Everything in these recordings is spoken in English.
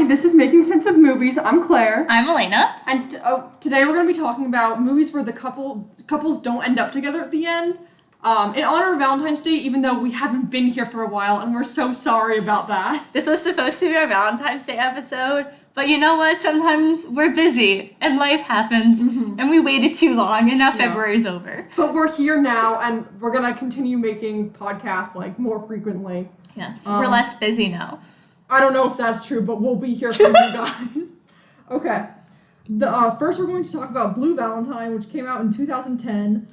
Hi, this is Making Sense of Movies. I'm Claire. I'm Elena. And today we're going to be talking about movies where the couples don't end up together at the end. In honor of Valentine's Day, even though we haven't been here for a while, and we're so sorry about that. This was supposed to be our Valentine's Day episode, but you know what? Sometimes we're busy, and life happens, and we waited too long, and now February's over. But we're here now, and we're going to continue making podcasts, more frequently. Yes, we're less busy now. I don't know if that's true, but we'll be here for you guys. Okay. First, we're going to talk about Blue Valentine, which came out in 2010.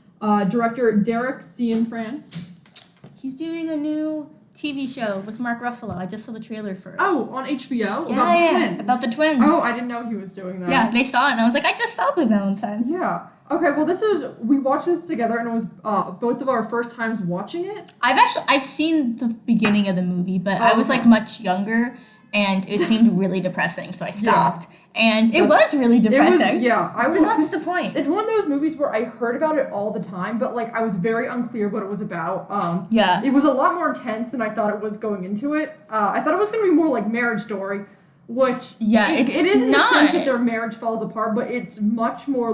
Director Derek Cianfrance. He's doing a new TV show with Mark Ruffalo. I just saw the trailer for it. Oh, on HBO? Yeah, about the twins. About the twins. Oh, I didn't know he was doing that. Yeah, they saw it, and I was like, I just saw Blue Valentine. Yeah. Okay, well, we watched this together, and it was both of our first times watching it. I've seen the beginning of the movie, but I was much younger, and it seemed really depressing, so I stopped. Yeah. And it was really depressing. I did not disappoint. It's one of those movies where I heard about it all the time, but I was very unclear what it was about. It was a lot more intense than I thought it was going into it. I thought it was going to be more like Marriage Story, which it is in the sense that their marriage falls apart, but it's much more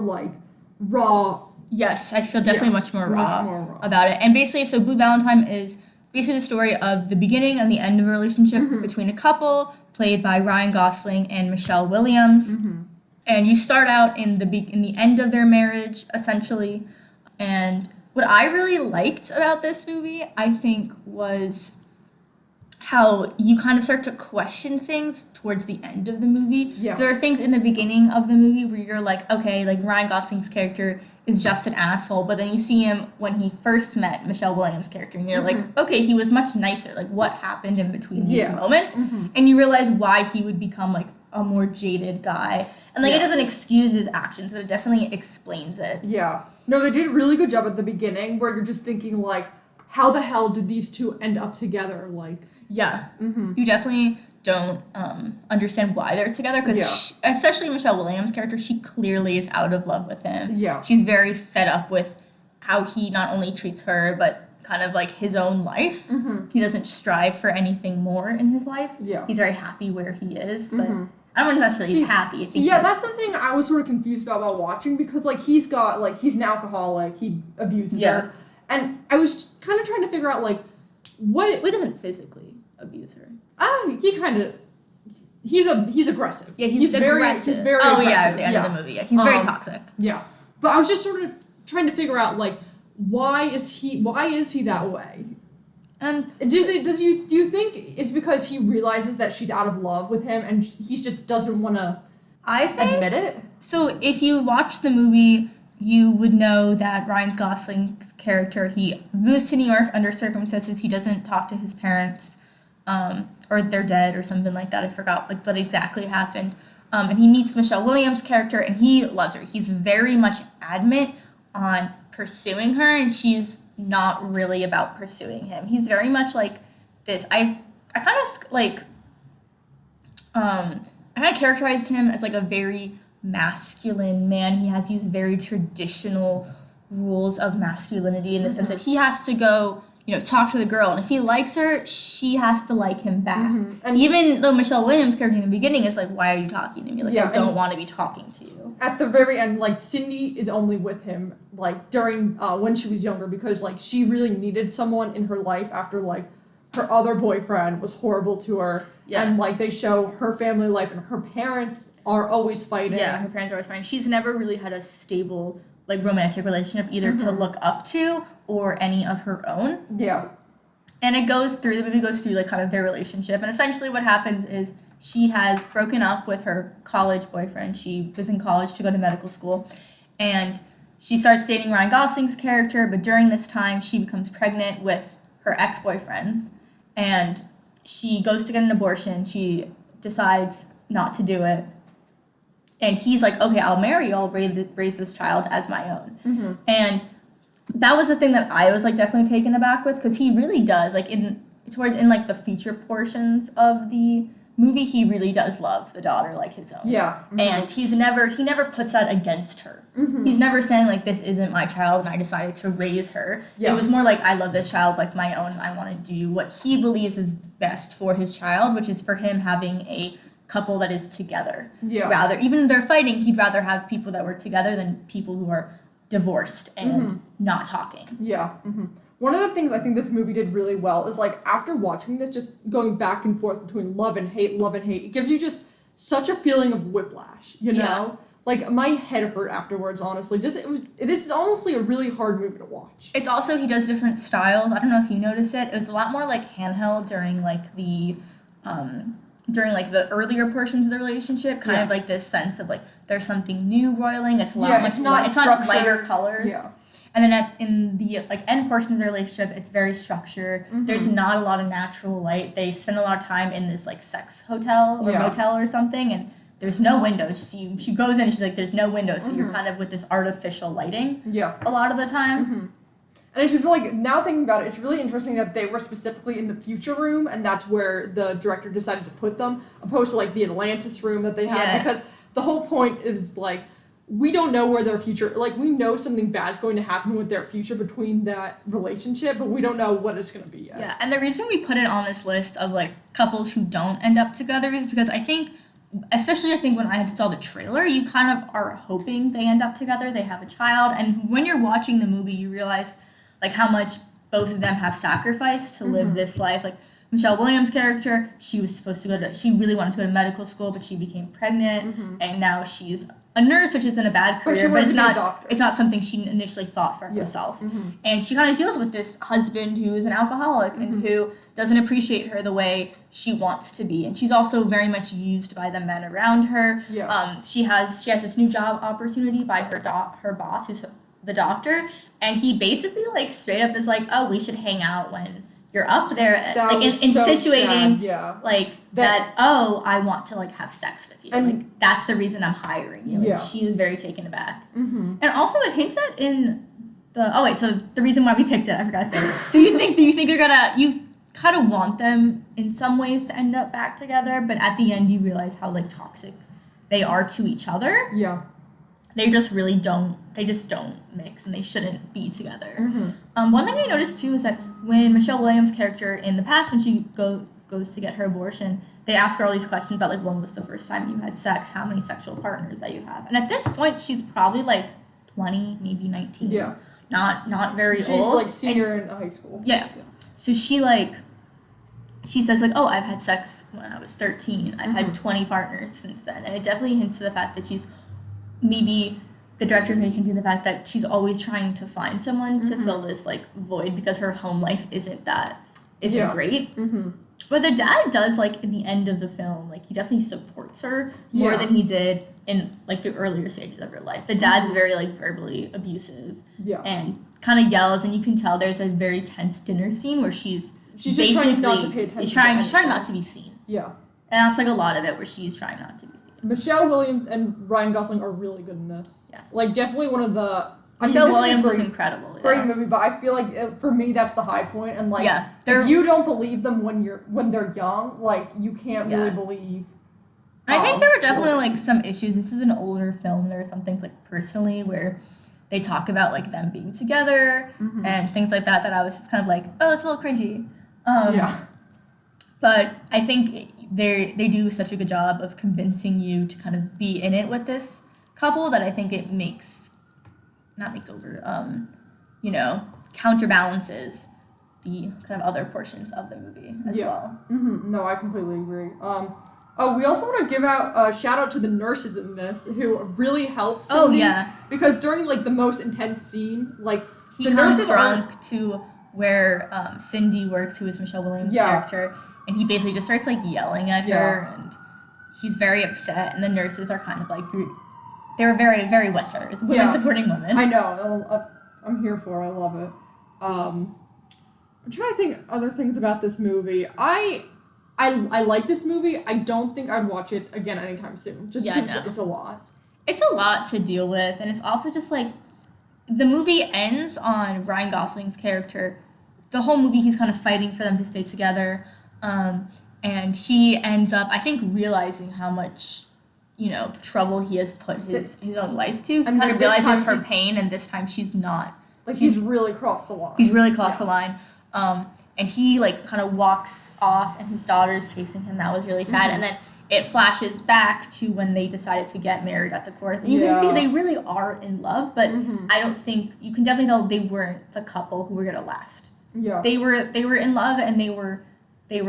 raw. Yes, I feel definitely much more raw about it. And basically, so Blue Valentine is basically the story of the beginning and the end of a relationship between a couple played by Ryan Gosling and Michelle Williams. And you start out in the end of their marriage, essentially. And what I really liked about this movie, I think, was how you kind of start to question things towards the end of the movie. Yeah. So there are things in the beginning of the movie where you're like, okay, Ryan Gosling's character is just an asshole, but then you see him when he first met Michelle Williams' character, and you're like, okay, he was much nicer. What happened in between these moments? And you realize why he would become, a more jaded guy. And, it doesn't excuse his actions, but it definitely explains it. Yeah. No, they did a really good job at the beginning, where you're just thinking, how the hell did these two end up together? Yeah. You definitely don't understand why they're together, because especially Michelle Williams' character, she clearly is out of love with him. Yeah. She's very fed up with how he not only treats her, but kind of his own life. He doesn't strive for anything more in his life. Yeah. He's very happy where he is, but I don't know if necessarily he's happy. That's the thing I was sort of confused about while watching, because he's got he's an alcoholic, he abuses her, and I was kind of trying to figure out what. He doesn't physically abuse her. He kind of. He's aggressive. Yeah, he's aggressive. He's very aggressive. At the end of the movie. Yeah, he's very toxic. Yeah, but I was just sort of trying to figure out why is he that way? And do you think it's because he realizes that she's out of love with him and he just doesn't want to admit it? So if you watch the movie, you would know that Ryan Gosling's character, he moves to New York under circumstances. He doesn't talk to his parents, or they're dead or something like that. I forgot what exactly happened. And he meets Michelle Williams' character, and he loves her. He's very much adamant on pursuing her, and she's not really about pursuing him. He's very much this. I kind of characterized him as a very masculine man. He has these very traditional rules of masculinity in the sense that he has to go, talk to the girl, and if he likes her, she has to like him back. And even though Michelle Williams' character in the beginning is why are you talking to me? I don't want to be talking to you. At the very end, Cindy is only with him, during, when she was younger, because, she really needed someone in her life after, her other boyfriend was horrible to her. Yeah. And, they show her family life, and her parents are always fighting. Yeah, her parents are always fighting. She's never really had a stable, romantic relationship either to look up to or any of her own. Yeah. And the movie goes through, kind of their relationship. And essentially what happens is she has broken up with her college boyfriend. She was in college to go to medical school. And she starts dating Ryan Gosling's character, but during this time, she becomes pregnant with her ex-boyfriends. And she goes to get an abortion. She decides not to do it. And he's like, okay, I'll marry you. I'll raise this child as my own. And that was the thing that I was, definitely taken aback with, because he really does, in the feature portions of the movie, he really does love the daughter like his own. Yeah. And he never puts that against her. He's never saying, this isn't my child and I decided to raise her. Yeah. It was more I love this child like my own, and I want to do what he believes is best for his child, which is for him having a couple that is together. Yeah. Rather, even if they're fighting, he'd rather have people that were together than people who are divorced and not talking. Yeah. One of the things I think this movie did really well is, like, after watching this, just going back and forth between love and hate, it gives you just such a feeling of whiplash, you know? Yeah. Like, my head hurt afterwards, honestly. It is honestly a really hard movie to watch. It's also, he does different styles. I don't know if you noticed it. It was a lot more, like, handheld during, like, the earlier portions of the relationship. Kind of, like, this sense of, like, there's something new roiling. It's a lot it's not lighter colors. Yeah. And then in the, like, end portions of the relationship, it's very structured. There's not a lot of natural light. They spend a lot of time in this, like, sex hotel or motel or something, and there's no windows. She goes in and she's like, there's no windows, so you're kind of with this artificial lighting a lot of the time. And I just feel like, now thinking about it, it's really interesting that they were specifically in the future room, and that's where the director decided to put them, opposed to, like, the Atlantis room that they had, because the whole point is, like, we don't know where their future, like, we know something bad's going to happen with their future between that relationship, but we don't know what it's going to be yet. Yeah, and the reason we put it on this list of, like, couples who don't end up together is because I think when I saw the trailer, you kind of are hoping they end up together, they have a child, and when you're watching the movie, you realize, like, how much both of them have sacrificed to live this life. Like, Michelle Williams' character, she really wanted to go to medical school, but she became pregnant, and now she's a nurse, which isn't a bad career, but it's not something she initially thought for herself. And she kind of deals with this husband who is an alcoholic and who doesn't appreciate her the way she wants to be. And she's also very much used by the men around her. She has this new job opportunity by her boss, who's the doctor, and he basically, like, straight up is like, oh, we should hang out when you're up there, like, insinuating, like, that, oh, I want to, like, have sex with you. And, like, that's the reason I'm hiring you. And she was very taken aback. And also it hints at so the reason why we picked it, I forgot to say. So you think you kind of want them in some ways to end up back together, but at the end you realize how, like, toxic they are to each other. Yeah. They just don't mix, and they shouldn't be together. One thing I noticed, too, is that when Michelle Williams' character in the past, when she goes to get her abortion, they ask her all these questions about, like, when was the first time you had sex, how many sexual partners that you have. And at this point, she's probably, like, 20, maybe 19. Yeah. Not very old. She's, like, senior in high school. Yeah. So she says, like, oh, I've had sex when I was 13. I've had 20 partners since then. And it definitely hints to the fact that maybe the director's making to the fact that she's always trying to find someone to fill this, like, void because her home life isn't great. But the dad does, like, in the end of the film, like, he definitely supports her more than he did in, like, the earlier stages of her life. The dad's very, like, verbally abusive and kind of yells, and you can tell there's a very tense dinner scene where she's just trying not to pay attention. She's trying not to be seen. Yeah. And that's, like, a lot of it where she's trying not to be seen. Michelle Williams and Ryan Gosling are really good in this. Yes. Like, definitely one of the... Michelle Williams is incredible. Great movie, but I feel like, for me, that's the high point. And, like, if you don't believe them when they're young, like, you can't really believe... I think there were definitely, like, some issues. This is an older film. There were some things, like, personally, where they talk about, like, them being together and things like that I was just kind of like, oh, it's a little cringy. But I think they do such a good job of convincing you to kind of be in it with this couple that I think it counterbalances the kind of other portions of the movie as well. No, I completely agree. We also want to give out a shout out to the nurses in this who really helped Cindy. Because during, like, the most intense scene, like, the nurses drunk to where Cindy works, who is Michelle Williams' character, and he basically just starts, like, yelling at her, and he's very upset, and the nurses are kind of, like, they're very, very with her. It's women supporting women. I know. I'm here for it. I love it. I'm trying to think other things about this movie. I like this movie. I don't think I'd watch it again anytime soon. Just because it's a lot. It's a lot to deal with, and it's also just, like, the movie ends on Ryan Gosling's character. The whole movie, he's kind of fighting for them to stay together. And he ends up, I think, realizing how much, trouble he has put his own life to. He kind of realizes her pain, and this time she's not. Like, he's really crossed the line. He's really crossed the line. And he, like, kind of walks off, and his daughter's chasing him. That was really sad. And then it flashes back to when they decided to get married at the course. And you can see they really are in love, but I don't think, you can definitely tell they weren't the couple who were going to last. Yeah. They were in love, and they were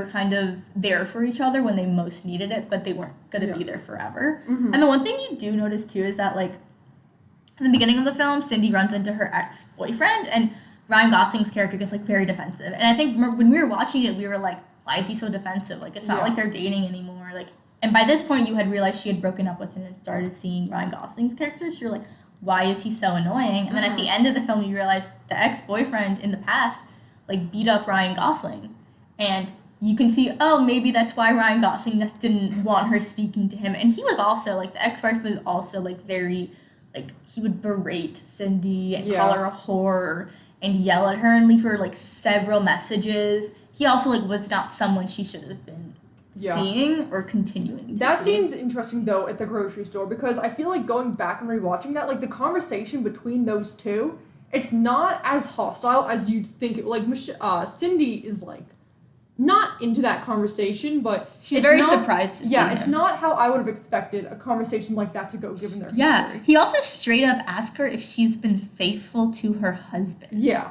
kind of there for each other when they most needed it, but they weren't going to be there forever. And the one thing you do notice, too, is that, like, in the beginning of the film, Cindy runs into her ex-boyfriend, and Ryan Gosling's character gets, like, very defensive. And I think when we were watching it, we were like, why is he so defensive? Like, it's not like they're dating anymore. Like, and by this point, you had realized she had broken up with him and started seeing Ryan Gosling's character. So you're like, why is he so annoying? And then at the end of the film, you realize the ex-boyfriend in the past, like, beat up Ryan Gosling. And you can see, oh, maybe that's why Ryan Gosling just didn't want her speaking to him. And he was also, like, the ex-wife was also, like, very, like, he would berate Cindy and call her a whore and yell at her and leave her, like, several messages. He also, like, was not someone she should have been seeing or continuing to That see. scene's interesting, though, at the grocery store, because I feel like going back and rewatching that, like, the conversation between those two, it's not as hostile as you'd think. Like, Cindy is, like, not into that conversation, but she's very surprised to see him. It's not how I would have expected a conversation like that to go, given their history. He also straight up asked her if she's been faithful to her husband. Yeah.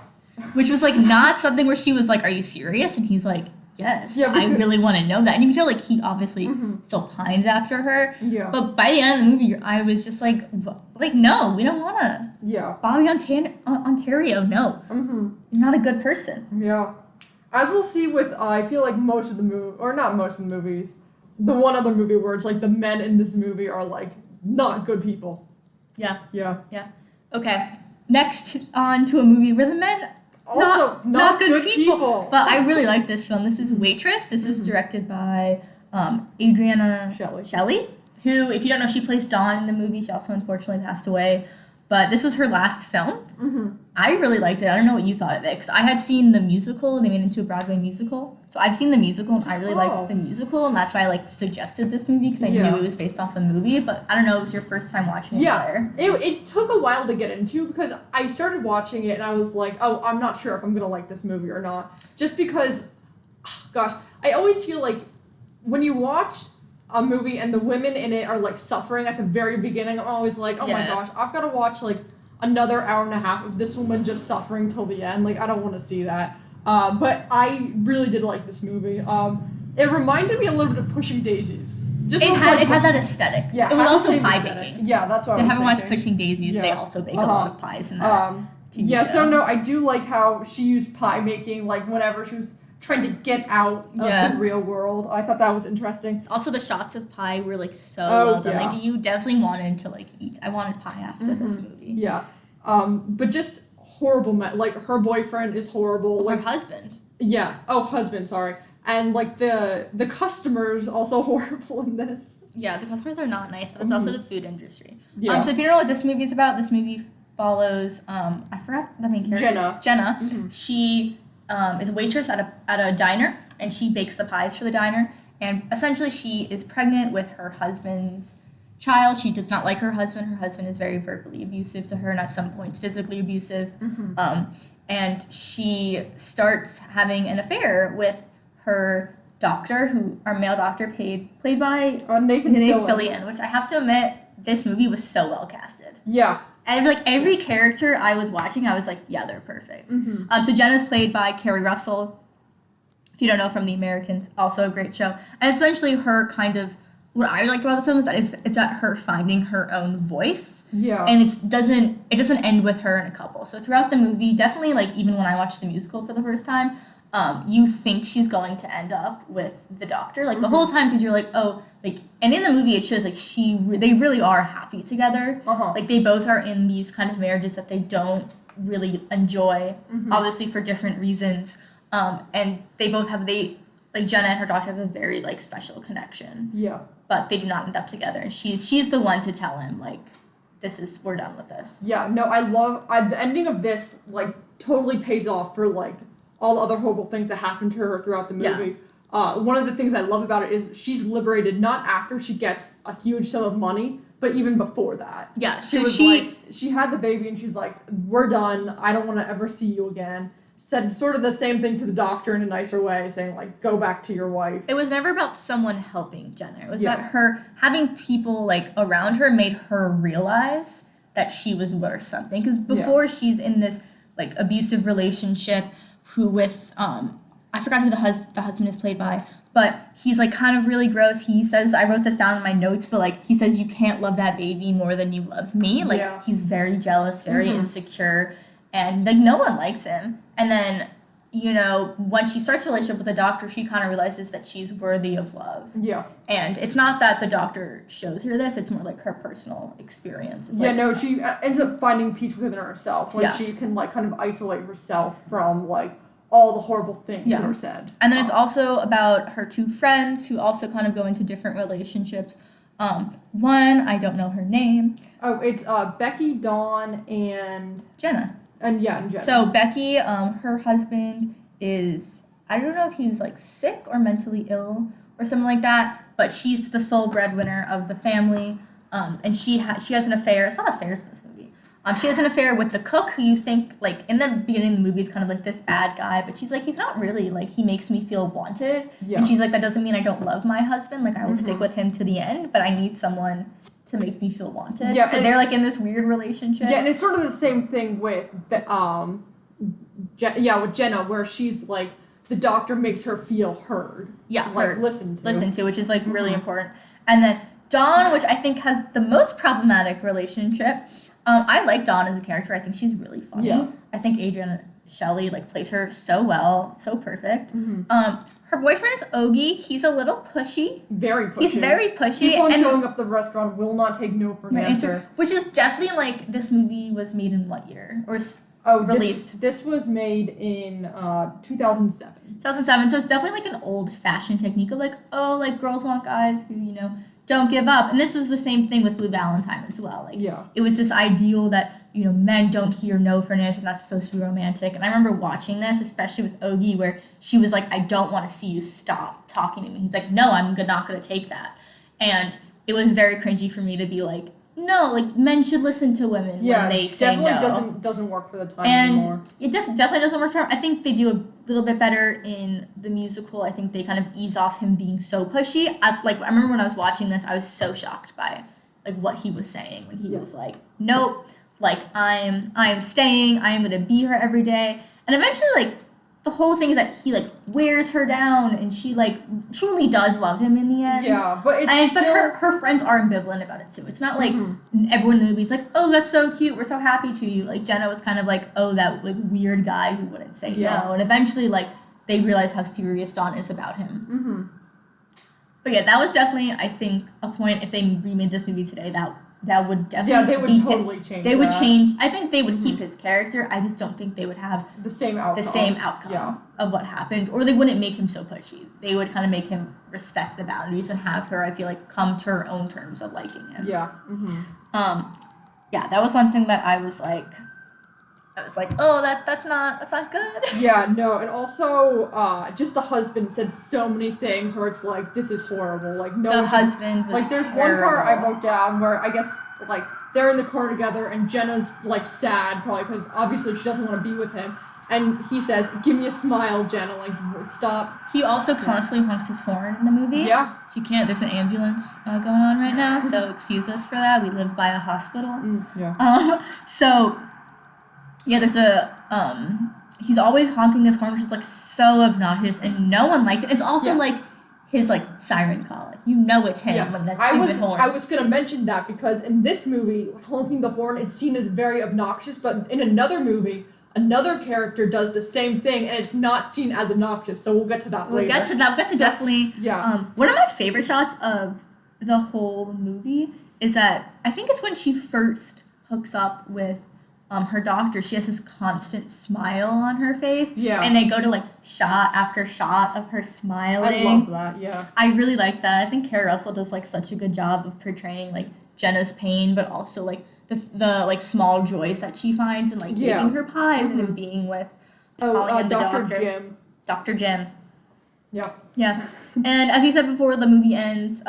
Which was, like, not something where she was like, are you serious? And he's like, yes, I really want to know that. And you can tell, like, he obviously still pines after her. Yeah. But by the end of the movie, I was just like, no, we don't want to. Yeah. Bobby Ontario, no. You're not a good person. Yeah. As we'll see with, I feel like most of the movie, or not most of the movies, the one other movie where it's like the men in this movie are, like, not good people. Yeah. Yeah. Yeah. Okay. Next on to a movie where the men also not good people. But I really like this film. This is Waitress. This was directed by Adriana Shelley, who, if you don't know, she plays Dawn in the movie. She also unfortunately passed away. But this was her last film. I really liked it. I don't know what you thought of it, because I had seen the musical. They made it into a Broadway musical. So I've seen the musical, and I really liked the musical, and that's why I, like, suggested this movie, because I knew it was based off a movie. But I don't know, it was your first time watching it there. It took a while to get into, because I started watching it, and I was like, oh, I'm not sure if I'm going to like this movie or not. Just because, I always feel like when you watch a movie and the women in it are, like, suffering at the very beginning, I'm always like, oh my gosh, I've got to watch, like, another hour and a half of this woman just suffering till the end. Like, I don't want to see that. But I really did like this movie. It reminded me a little bit of Pushing Daisies. It had that aesthetic. Yeah, it was also pie baking. Yeah, that's what I was thinking. If you haven't watched Pushing Daisies, they also bake a lot of pies in that TV show. So no, I do like how she used pie making, like, whenever she was trying to get out of the real world. I thought that was interesting. Also, the shots of pie were, like, so well done. Like, you definitely wanted to, like, eat. I wanted pie after this movie. Yeah. But just horrible. Like, her boyfriend is horrible. Her husband. Yeah. Oh, husband, sorry. And, like, the customers also horrible in this. Yeah, the customers are not nice, but that's also the food industry. Yeah. So if you don't know what this movie is about, this movie follows, I forgot the main character. Jenna. She is a waitress at a diner, and she bakes the pies for the diner. And essentially, she is pregnant with her husband's child. She does not like her husband. Her husband is very verbally abusive to her, and at some points physically abusive. And she starts having an affair with her doctor, our male doctor, played by Nathan Fillion, which I have to admit, this movie was so well casted. Yeah. And, like, every character I was watching, I was like, yeah, they're perfect. So Jenna's played by Kerry Russell. If you don't know, from The Americans, also a great show. And essentially her kind of, what I liked about the film is that it's at her finding her own voice. Yeah. And it doesn't end with her and a couple. So throughout the movie, definitely, like, even when I watched the musical for the first time, you think she's going to end up with the doctor, like, the whole time, because you're like, oh, like, and in the movie it shows, like, they really are happy together. Like, they both are in these kind of marriages that they don't really enjoy, obviously for different reasons, and they both have, like, Jenna and her doctor have a very, like, special connection. Yeah. But they do not end up together, and she's the one to tell him, like, we're done with this. Yeah, no, I love, the ending of this, like, totally pays off for, like, all the other horrible things that happen to her throughout the movie. One of the things I love about it is she's liberated not after she gets a huge sum of money, but even before that. Yeah, so she had the baby and she's like, we're done. I don't want to ever see you again. said sort of the same thing to the doctor in a nicer way, saying, like, go back to your wife. It was never about someone helping Jenna. It was about her having people, like, around her made her realize that she was worth something. Because before she's in this, like, abusive relationship with, I forgot who the husband is played by, but he's, like, kind of really gross. He says, I wrote this down in my notes, but, like, he says, you can't love that baby more than you love me. Like, he's very jealous, very insecure, and, like, no one likes him. And then, you know, when she starts a relationship with the doctor, she kind of realizes that she's worthy of love. Yeah. And it's not that the doctor shows her this, it's more like her personal experience. It's she ends up finding peace within herself when she can, like, kind of isolate herself from, like, all the horrible things that are said. And then it's also about her two friends who also kind of go into different relationships. One, I don't know her name. Oh, it's Becky, Dawn, and... Jenna. And Jenna. So Becky, her husband is, I don't know if he was, like, sick or mentally ill or something like that, but she's the sole breadwinner of the family, and she has an affair. It's not affairs in this movie. She has an affair with the cook, who you think, like, in the beginning of the movie is kind of like this bad guy, but she's like, he's not really, like, he makes me feel wanted. Yeah. And she's like, that doesn't mean I don't love my husband. Like, I will stick with him to the end, but I need someone to make me feel wanted. Yeah, so they're, like, in this weird relationship. Yeah, and it's sort of the same thing with, with Jenna, where she's, like, the doctor makes her feel heard. Yeah, like, heard. Listened to, which is, like, really important. And then Dawn, which I think has the most problematic relationship. I like Dawn as a character. I think she's really funny. Yeah. I think Adrienne Shelley, like, plays her so well, so perfect. Her boyfriend is Ogie. He's a little pushy. Very pushy. He's very pushy. Keeps on showing up at the restaurant, will not take no for an answer. Which is definitely, like, this movie was made in what year? Or released? This was made in 2007. 2007, so it's definitely, like, an old-fashioned technique of, like, oh, like, girls want guys who, you know, don't give up. And this was the same thing with Blue Valentine as well. Like, it was this ideal that, you know, men don't hear no for an answer, that's supposed to be romantic. And I remember watching this, especially with Ogie, where she was like, I don't want to see you stop talking to me. He's like, no, I'm not going to take that. And it was very cringy for me to be like, no, like, men should listen to women when they say no. Definitely doesn't work for the time anymore. And it definitely doesn't work for him. I think they do a little bit better in the musical. I think they kind of ease off him being so pushy. I remember when I was watching this, I was so shocked by, like, what he was saying when he was like, nope, like, I'm staying, I am going to be here every day. And eventually, like, the whole thing is that he, like, wears her down, and she, like, truly does love him in the end. Yeah, but it's but her friends are ambivalent about it, too. It's not like everyone in the movie is like, oh, that's so cute, we're so happy to you. Like, Jenna was kind of like, oh, that, like, weird guy who wouldn't say no. And eventually, like, they realize how serious Dawn is about him. But yeah, that was definitely, I think, a point, if they remade this movie today, that would definitely they would totally change. They would change. I think they would keep his character. I just don't think they would have the same outcome of what happened, or they wouldn't make him so pushy. They would kind of make him respect the boundaries and have her, I feel like, come to her own terms of liking him. Yeah. Yeah, that was one thing that I was like, oh, that's not good. Yeah, no, and also, just the husband said so many things where it's like, this is horrible. Like, no. The husband was like, there's terrible. one part I wrote down where I guess, like, they're in the car together and Jenna's, like, sad probably because obviously she doesn't want to be with him. And he says, give me a smile, Jenna, like, stop. He also constantly honks his horn in the movie. Yeah. If you can't, there's an ambulance going on right now, so excuse us for that. We live by a hospital. So... yeah, there's he's always honking this horn, which is, like, so obnoxious, and no one liked it. It's also, like, his, like, siren call. Like, you know it's him when that stupid horn. I was going to mention that because in this movie, honking the horn is seen as very obnoxious, but in another movie, another character does the same thing, and it's not seen as obnoxious, so we'll get to that later. We'll get to definitely... Yeah. One of my favorite shots of the whole movie is that, I think it's when she first hooks up with... her doctor, she has this constant smile on her face. Yeah. And they go to, like, shot after shot of her smiling. I love that, yeah. I really like that. I think Keri Russell does, like, such a good job of portraying, like, Jenna's pain, but also, like, the like, small joys that she finds in, like, making her pies and then being with, calling in the doctor. Jim. Dr. Jim. Yeah. Yeah. And as we said before, the movie ends,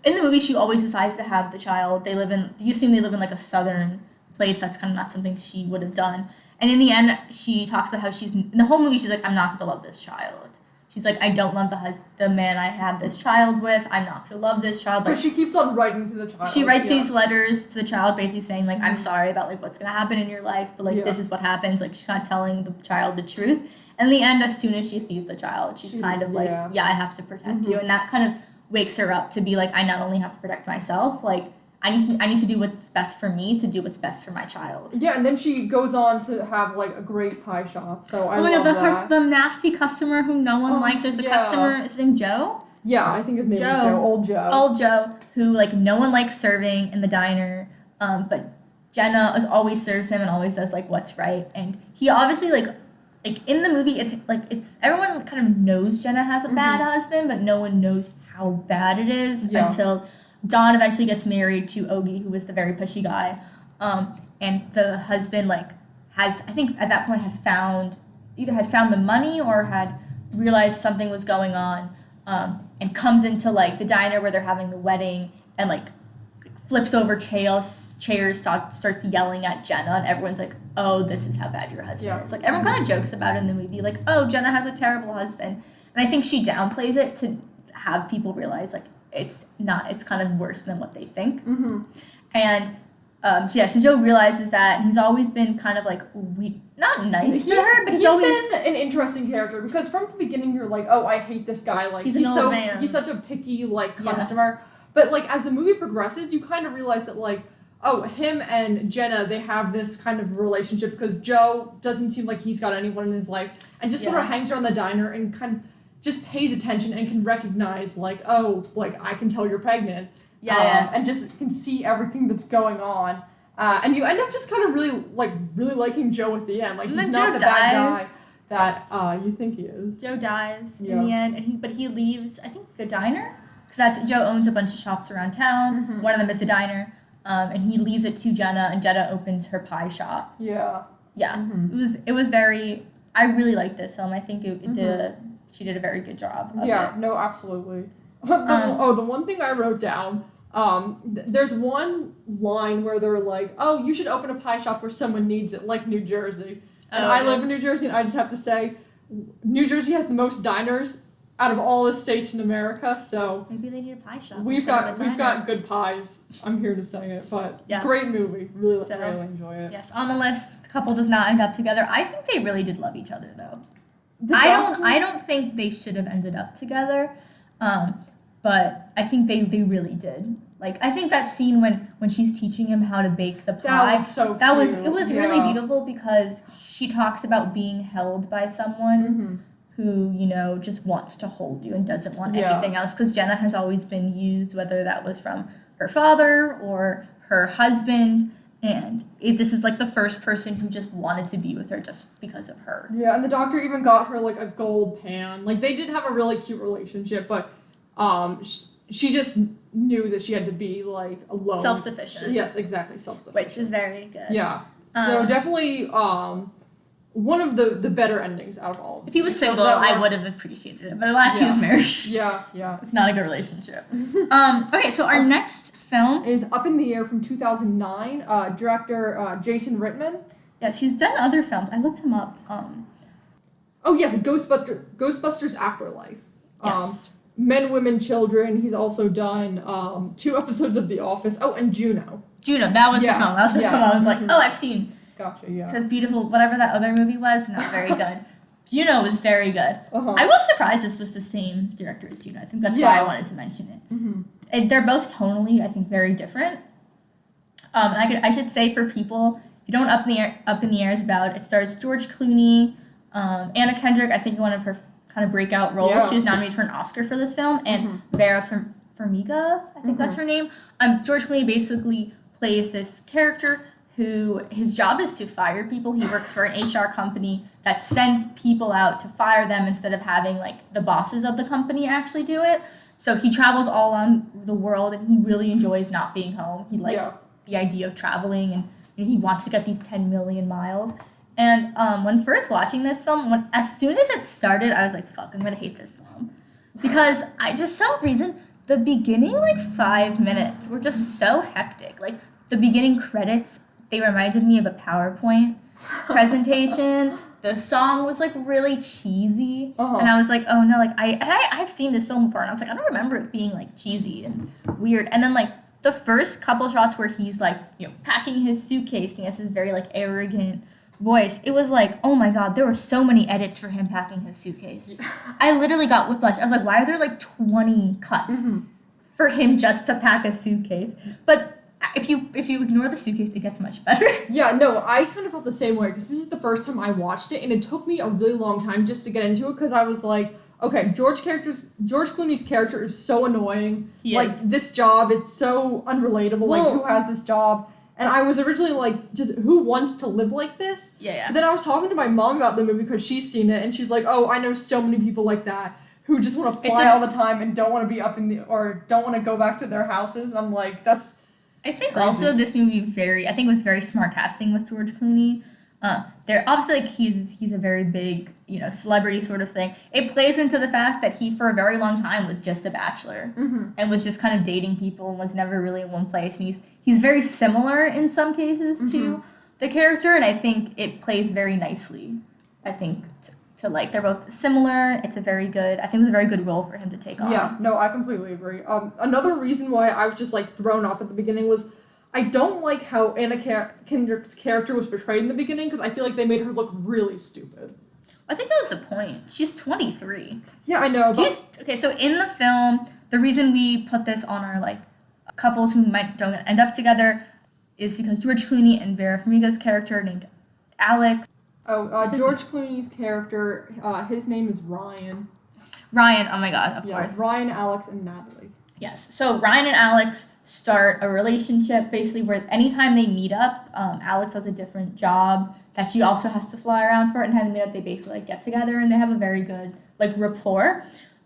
in the movie, she always decides to have the child. You assume they live in, like, a southern place. That's kind of not something she would have done. And in the end, she talks about how in the whole movie, she's like, I'm not going to love this child. She's like, I don't love the man I had this child with. I'm not going to love this child. But she keeps on writing to the child. She writes these letters to the child basically saying, like, I'm sorry about, like, what's going to happen in your life, but, like, this is what happens. Like, she's not telling the child the truth. And in the end, as soon as she sees the child, she's kind of like, I have to protect you. And that kind of wakes her up to be like, I not only have to protect myself, like, I need to do what's best for me to do what's best for my child. Yeah, and then she goes on to have, like, a great pie shop, so I love that. The nasty customer whom no one likes. There's a customer, is his name Joe? Yeah, I think his name is Joe. Old Joe. Old Joe, who, like, no one likes serving in the diner, but Jenna always serves him and always does, like, what's right. And he obviously, like in the movie, it's everyone kind of knows Jenna has a bad husband, but no one knows how bad it is until Dawn eventually gets married to Ogie, who was the very pushy guy. And the husband, like, I think at that point either had found the money or had realized something was going on, and comes into, like, the diner where they're having the wedding and, like, flips over chairs, starts yelling at Jenna, and everyone's like, oh, this is how bad your husband is. Like, everyone kind of jokes about it in the movie, like, oh, Jenna has a terrible husband. And I think she downplays it to have people realize, like, it's kind of worse than what they think. And so Joe realizes that, and he's always been kind of, like, not nice to her, but he's always been an interesting character, because from the beginning you're like, oh, I hate this guy, like, he's an old man. He's such a picky, like, customer. But, like, as the movie progresses, you kind of realize that, like, oh, him and Jenna, they have this kind of relationship because Joe doesn't seem like he's got anyone in his life, and just sort of hangs around the diner and kind of just pays attention and can recognize, like, oh, like, I can tell you're pregnant. And just can see everything that's going on. And you end up just kind of really liking Joe at the end. Like, he's not the bad guy that you think he is. Joe dies in the end, but he leaves, I think, the diner, because Joe owns a bunch of shops around town. One of them is a diner. And he leaves it to Jenna, and Jenna opens her pie shop. It was very, I really liked this film. I think she did a very good job of it. No, absolutely. The one thing I wrote down, there's one line where they're like, oh, you should open a pie shop where someone needs it, like New Jersey. And I live in New Jersey, and I just have to say, New Jersey has the most diners out of all the states in America, so maybe they need a pie shop. We've got good pies. I'm here to say it, but great movie. Really enjoy it. Yes, on the list, the couple does not end up together. I think they really did love each other, though. I don't think they should have ended up together, but I think they really did. Like, I think that scene when she's teaching him how to bake the pie, it was really beautiful, because she talks about being held by someone who, you know, just wants to hold you and doesn't want anything else. Because Jenna has always been used, whether that was from her father or her husband. And this is, like, the first person who just wanted to be with her just because of her. Yeah, and the doctor even got her, like, a gold pan. Like, they did have a really cute relationship, but she just knew that she had to be, like, alone. Self-sufficient. Yes, exactly, self-sufficient. Which is very good. Yeah. So definitely one of the better endings out of all of them. If he was single, I would have appreciated it. But alas, he was married. Yeah. It's not a good relationship. Okay, so our next film is Up in the Air from 2009. Director Jason Reitman. Yes, he's done other films. I looked him up. Oh, yes, Ghostbusters Afterlife. Yes. Men, Women, Children. He's also done 2 episodes of The Office. Oh, and Juno. That was the film. That was the film I was like, oh, I've seen. Gotcha, yeah. Because Beautiful, whatever that other movie was, not very good. Juno was very good. I was surprised this was the same director as Juno. I think that's why I wanted to mention it. They're both tonally, I think, very different. And I should say for people, if you don't know Up in the Air is about, it stars George Clooney, Anna Kendrick, I think one of her kind of breakout roles. Yeah. She was nominated for an Oscar for this film, and Vera Farmiga, I think that's her name. George Clooney basically plays this character who his job is to fire people. He works for an HR company that sends people out to fire them instead of having, like, the bosses of the company actually do it. So he travels all on the world, and he really enjoys not being home. He likes the idea of traveling, and he wants to get these 10 million miles. And when first watching this film, as soon as it started, I was like, fuck, I'm going to hate this film. Because just some reason, the beginning, like, 5 minutes were just so hectic. Like, the beginning credits they reminded me of a PowerPoint presentation. The song was like really cheesy, and I was like, oh no, like I've seen this film before, and I was like, I don't remember it being like cheesy and weird. And then like the first couple shots where he's like, you know, packing his suitcase, and he has this very like arrogant voice. It was like, oh my god, there were so many edits for him packing his suitcase. I literally got whiplash. I was like, why are there like 20 cuts for him just to pack a suitcase? But if you ignore the suitcase, it gets much better. Yeah, no, I kind of felt the same way because this is the first time I watched it, and it took me a really long time just to get into it because I was like, okay, George Clooney's character is so annoying. This job, it's so unrelatable. Well, like, who has this job? And I was originally like, just who wants to live like this? Yeah. But then I was talking to my mom about the movie because she's seen it, and she's like, oh, I know so many people like that who just want to fly all the time and don't want to be or don't want to go back to their houses. And I'm like, that's... I think crazy. Also this movie was very smart casting with George Clooney. They're obviously like he's a very big, you know, celebrity sort of thing. It plays into the fact that he for a very long time was just a bachelor and was just kind of dating people and was never really in one place. And he's very similar in some cases to the character, and I think it plays very nicely. I think to like they're both similar. It's a very good. I think it was a very good role for him to take on. Yeah, no, I completely agree. Another reason why I was just like thrown off at the beginning was I don't like how Anna Kendrick's character was portrayed in the beginning because I feel like they made her look really stupid. I think that was the point. She's 23. Yeah, I know. Okay, so in the film, the reason we put this on our like couples who don't end up together is because George Clooney and Vera Farmiga's character named Alex. George Clooney's character, his name is Ryan. Ryan, oh my god, of course. Ryan, Alex, and Natalie. Yes, so Ryan and Alex start a relationship basically where anytime they meet up, Alex has a different job that she also has to fly around for, and anytime they meet up, they basically like get together and they have a very good like rapport.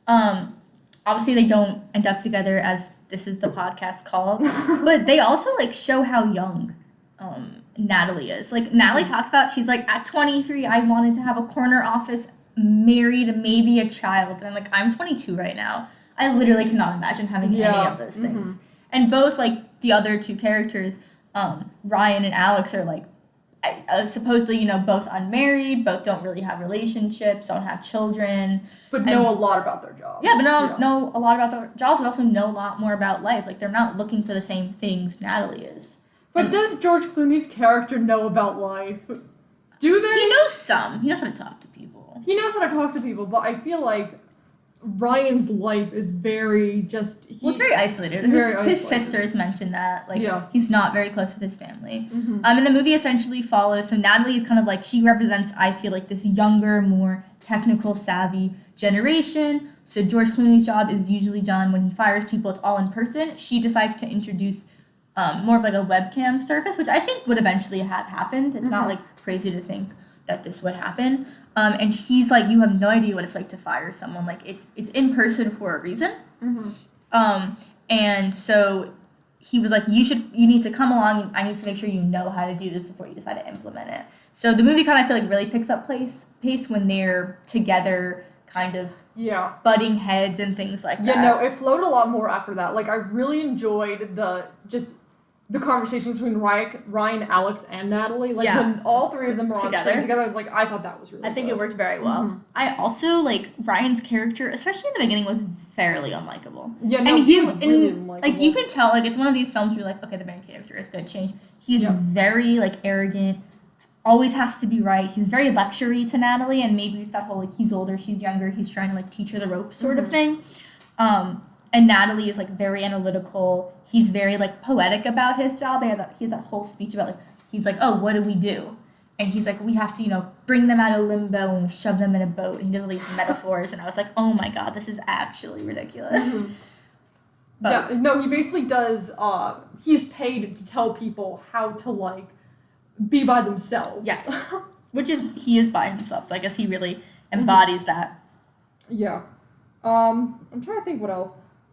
Obviously they don't end up together as this is the podcast called, but they also like show how young Natalie is. Like Natalie talks about, she's like, at 23, I wanted to have a corner office, married, maybe a child. And I'm like, I'm 22 right now. I literally cannot imagine having any of those things. And both, like, the other two characters, Ryan and Alex, are, like, supposedly, you know, both unmarried, both don't really have relationships, don't have children. But know a lot about their jobs. Yeah, but know a lot about their jobs, but also know a lot more about life. Like, they're not looking for the same things Natalie is. But does George Clooney's character know about life? Do they? He knows some. He knows how to talk to people. But I feel like Ryan's life is very just... it's very isolated. His sisters mentioned that. Like, he's not very close with his family. And the movie essentially follows... So Natalie is kind of like... She represents, I feel like, this younger, more technical savvy generation. So George Clooney's job is usually done when he fires people. It's all in person. She decides to introduce... more of like a webcam service, which I think would eventually have happened. It's not like crazy to think that this would happen. And she's like, you have no idea what it's like to fire someone. Like it's in person for a reason. And so he was like, you need to come along. I need to make sure you know how to do this before you decide to implement it. So the movie kind of, I feel like, really picks up pace when they're together, kind of butting heads and things like that. Yeah, no, it flowed a lot more after that. Like, I really enjoyed the conversation between Ryan, Alex, and Natalie. Like, when all three of them were on screen together, like, I thought that was really I think it worked very well. I also, like, Ryan's character, especially in the beginning, was fairly unlikable. Yeah, no, he was really unlikable. Like, you can tell, like, it's one of these films where you're like, okay, the main character is good change. He's very, like, arrogant, always has to be right. He's very lectury to Natalie, and maybe it's that whole, like, he's older, she's younger, he's trying to, like, teach her the ropes sort of thing. And Natalie is, like, very analytical. He's very, like, poetic about his job. He has that whole speech about, like, he's like, oh, what do we do? And he's like, we have to, you know, bring them out of limbo and we shove them in a boat. And he does all these metaphors. And I was like, oh, my God, this is actually ridiculous. But, he basically does, he's paid to tell people how to, like, be by themselves. Yes. He is by himself. So I guess he really embodies that. Yeah. I'm trying to think what else.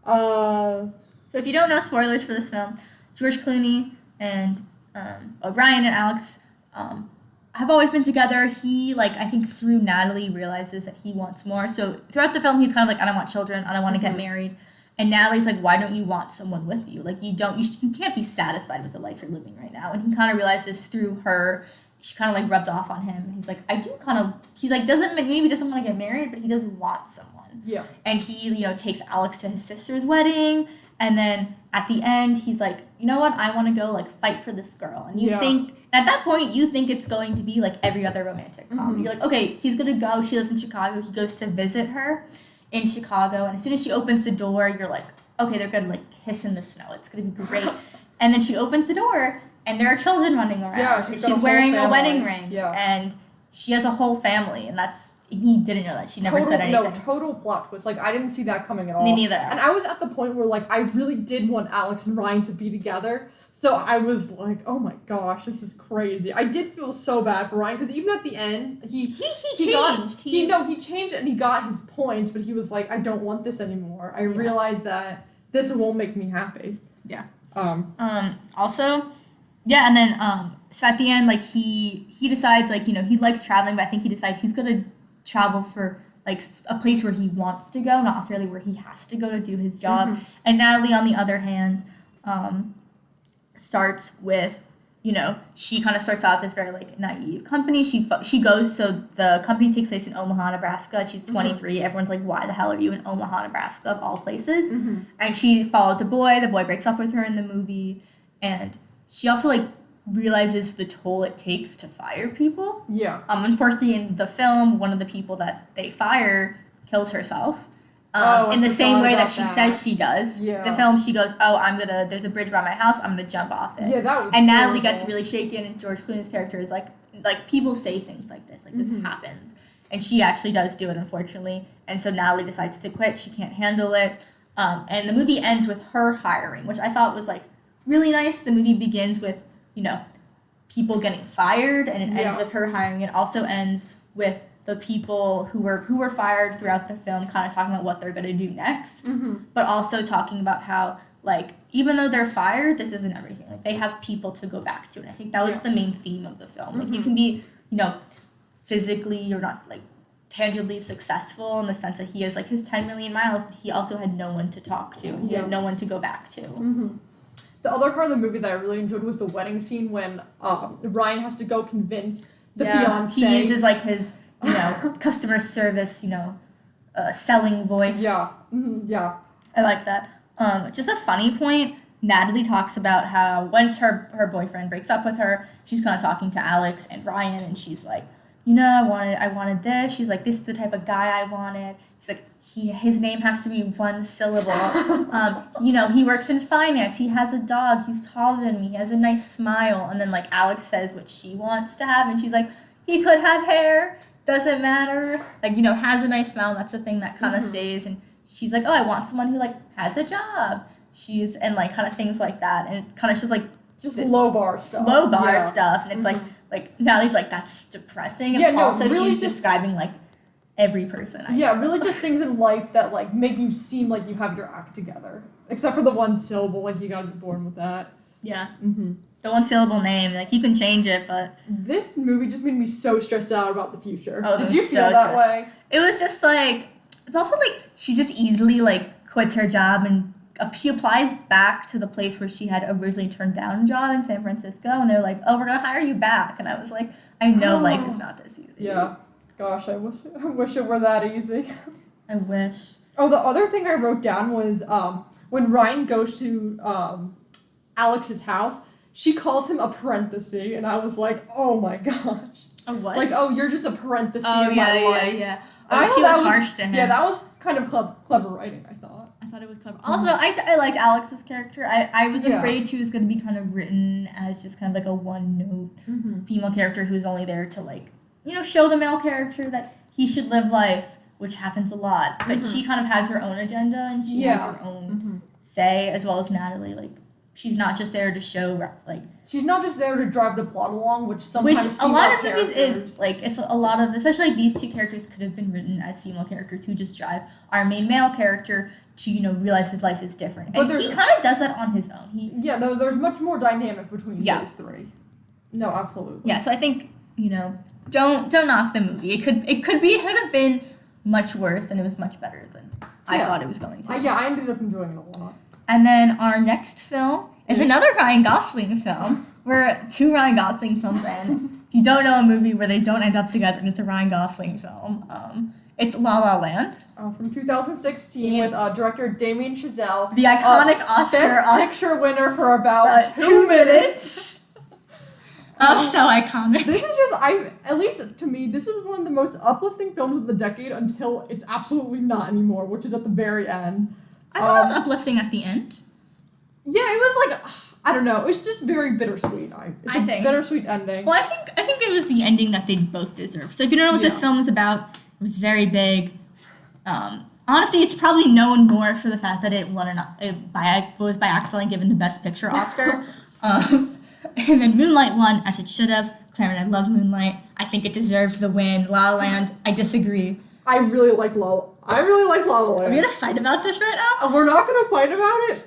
So if you don't know, spoilers for this film, George Clooney and Ryan and Alex have always been together. He, like, I think through Natalie realizes that he wants more. So throughout the film, he's kind of like, I don't want children. I don't want to get married. And Natalie's like, why don't you want someone with you? Like, you can't be satisfied with the life you're living right now. And he kind of realizes through her, she kind of like rubbed off on him. He's like, he's like, maybe doesn't want to get married, but he does want someone. Yeah. And he, you know, takes Alex to his sister's wedding. And then at the end, he's like, you know what? I want to go, like, fight for this girl. And you think, at that point, you think it's going to be like every other romantic comedy. You're like, okay, he's going to go. She lives in Chicago. He goes to visit her in Chicago. And as soon as she opens the door, you're like, okay, they're going to, like, kiss in the snow. It's going to be great. And then she opens the door, and there are children running around. Yeah, she's wearing a wedding ring. Yeah. And she has a whole family, and he didn't know that. She never said anything. No, total plot twist. Like, I didn't see that coming at all. Me neither. And I was at the point where, like, I really did want Alex and Ryan to be together. So I was like, oh my gosh, this is crazy. I did feel so bad for Ryan, because even at the end, he changed. He changed and he got his points, but he was like, I don't want this anymore. I realized that this won't make me happy. Yeah. Also, yeah, and then, so at the end, like, he decides, like, you know, he likes traveling, but I think he decides he's going to travel for, like, a place where he wants to go, not necessarily where he has to go to do his job. And Natalie, on the other hand, starts with, you know, she kind of starts out this very, like, naive company. She goes, so the company takes place in Omaha, Nebraska. She's 23. Everyone's like, why the hell are you in Omaha, Nebraska, of all places? And she follows a boy. The boy breaks up with her in the movie. And she also, like, realizes the toll it takes to fire people. Yeah. Unfortunately, in the film, one of the people that they fire kills herself. In the same way that she says she does. Yeah. The film, she goes, there's a bridge by my house, I'm gonna jump off it. Yeah, that was And Natalie gets really shaken, and George Clooney's character is like people say things like this, like this happens. And she actually does do it, unfortunately. And so Natalie decides to quit, she can't handle it. And the movie ends with her hiring, which I thought was, like, really nice. The movie begins with, you know, people getting fired, and it ends with her hiring. It also ends with the people who were fired throughout the film kind of talking about what they're going to do next, but also talking about how, like, even though they're fired, this isn't everything. Like, they have people to go back to, and I think that was the main theme of the film. Like, you can be, you know, physically or not, like, tangibly successful in the sense that he has, like, his 10 million miles, but he also had no one to talk to. He had no one to go back to. The other part of the movie that I really enjoyed was the wedding scene when Ryan has to go convince the fiancé. He uses, like, his, you know, customer service, you know, selling voice. Yeah. Yeah. I like that. Just a funny point, Natalie talks about how once her boyfriend breaks up with her, she's kind of talking to Alex and Ryan, and she's like, you know, I wanted this. She's like, this is the type of guy I wanted. She's like, his name has to be one syllable. You know, he works in finance. He has a dog. He's taller than me. He has a nice smile. And then, like, Alex says what she wants to have, and she's like, he could have hair. Doesn't matter. Like, you know, has a nice smile. That's the thing that kind of stays. And she's like, oh, I want someone who, like, has a job. And, like, kind of things like that. And kind of just, like, just low bar stuff. And it's like Natalie's like, that's depressing. And also really she's describing, like, every person. Really just things in life that, like, make you seem like you have your act together. Except for the one syllable, like, you gotta be born with that. Yeah. The one syllable name, like, you can change it, but... This movie just made me so stressed out about the future. Oh, Did you feel that way? It was just, like... It's also, like, she just easily, like, quits her job and she applies back to the place where she had originally turned down a job in San Francisco, and they're like, oh, we're gonna hire you back. And I was like, I know life is not this easy. Yeah. Gosh, I wish it were that easy. I wish. Oh, the other thing I wrote down was when Ryan goes to Alex's house, she calls him a parenthesis, and I was like, oh my gosh. A what? Like, oh, you're just a parenthesis in my life. Yeah. Oh, she was harsh to him. Yeah, that was kind of clever writing, I thought. I thought it was clever. Also, I liked Alex's character. I was afraid she was going to be kind of written as just kind of like a one-note female character who's only there to, like, you know, show the male character that he should live life, which happens a lot. But she kind of has her own agenda, and she has her own say, as well as Natalie. Like, she's not just there to show, like... She's not just there to drive the plot along, which sometimes a lot of movies is, like, it's a lot of... Especially, like, these two characters could have been written as female characters who just drive our main male character to, you know, realize his life is different. And he kind of does that on his own. There's much more dynamic between these three. No, absolutely. Yeah, so I think, you know, don't knock the movie. It could have been much worse, and it was much better than I thought it was going to. I ended up enjoying it a lot. And then our next film is another Ryan Gosling film. We're 2 Ryan Gosling films in. If you don't know a movie where they don't end up together and it's a Ryan Gosling film, it's La La Land. From 2016 with director Damien Chazelle. The iconic Oscar Best Picture winner for about 2 minutes. So iconic. This is just, at least to me, this is one of the most uplifting films of the decade until it's absolutely not anymore, which is at the very end. I thought it was uplifting at the end. Yeah, it was like, I don't know, it was just very bittersweet. It's a bittersweet ending. Well, I think it was the ending that they both deserve. So if you don't know what this film is about, it was very big. Honestly, it's probably known more for the fact that it was by accident given the Best Picture Oscar. And then Moonlight won, as it should have. Cameron, I love Moonlight. I think it deserved the win. La La Land, I disagree. I really like La La Land. Are we gonna fight about this right now? We're not gonna fight about it.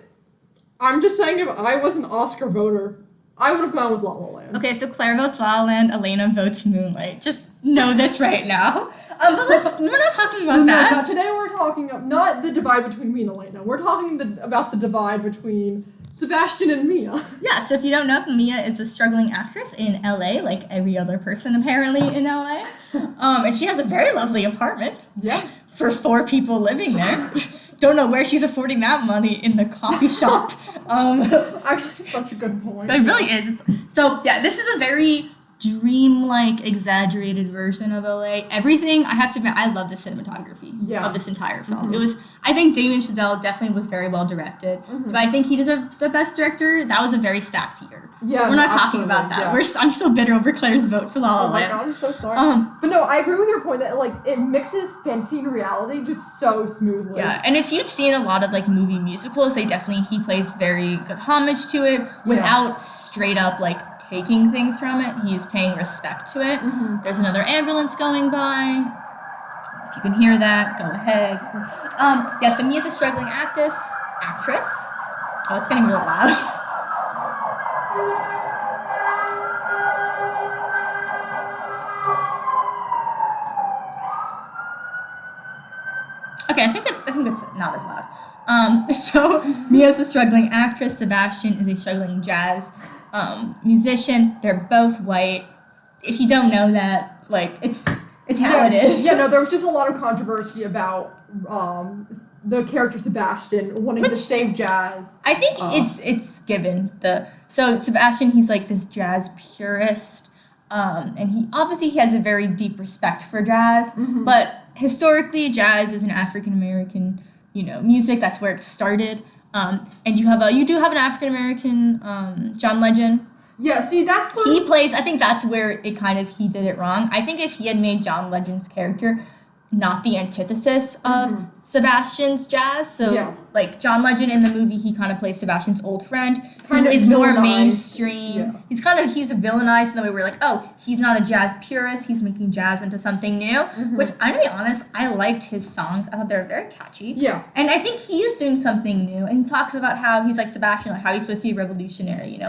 I'm just saying, if I was an Oscar voter, I would have gone with La La Land. Okay, so Claire votes La La Land, Elena votes Moonlight. Just know this right now. But we're not talking about that. No, today we're talking not the divide between me and Elena. We're talking about the divide between Sebastian and Mia. Yeah, so if you don't know, Mia is a struggling actress in LA, like every other person apparently in LA. And she has a very lovely apartment. Yeah. For 4 people living there. Don't know where she's affording that money in the coffee shop. Actually, such a good point. It really is. So, yeah, this is a very dreamlike, exaggerated version of LA. Everything, I have to admit, I love the cinematography of this entire film. Mm-hmm. I think Damien Chazelle definitely was very well directed. Mm-hmm. Do I think he deserved the best director? That was a very stacked year. Yeah, but we're not talking about that. Yeah. I'm still bitter over Claire's vote for La La Land. Oh my god, I'm so sorry. But no, I agree with your point that it mixes fantasy and reality just so smoothly. Yeah, and if you've seen a lot of movie musicals, he plays very good homage to it without straight up taking things from it. He is paying respect to it. Mm-hmm. There's another ambulance going by. If you can hear that, go ahead. So Mia's a struggling actress. Oh, it's getting real loud. Okay, I think it's not as loud. So Mia's a struggling actress. Sebastian is a struggling jazz musician. They're both white. If you don't know that, it's how it is. Yeah, no, there was just a lot of controversy about the character Sebastian wanting to save jazz. I think it's given so Sebastian, he's this jazz purist, and he has a very deep respect for jazz, but historically jazz is an African American music. That's where it started. And you do have an African American John Legend. Yeah, see, that's what he plays. I think that's where he did it wrong. I think if he had made John Legend's character not the antithesis of Sebastian's jazz, so John Legend in the movie, he kind of plays Sebastian's old friend, who is more mainstream. Yeah. He's villainized in the way where he's not a jazz purist, he's making jazz into something new, which I'm gonna be honest, I liked his songs. I thought they were very catchy. Yeah. And I think he is doing something new, and he talks about how he's like Sebastian, how he's supposed to be revolutionary,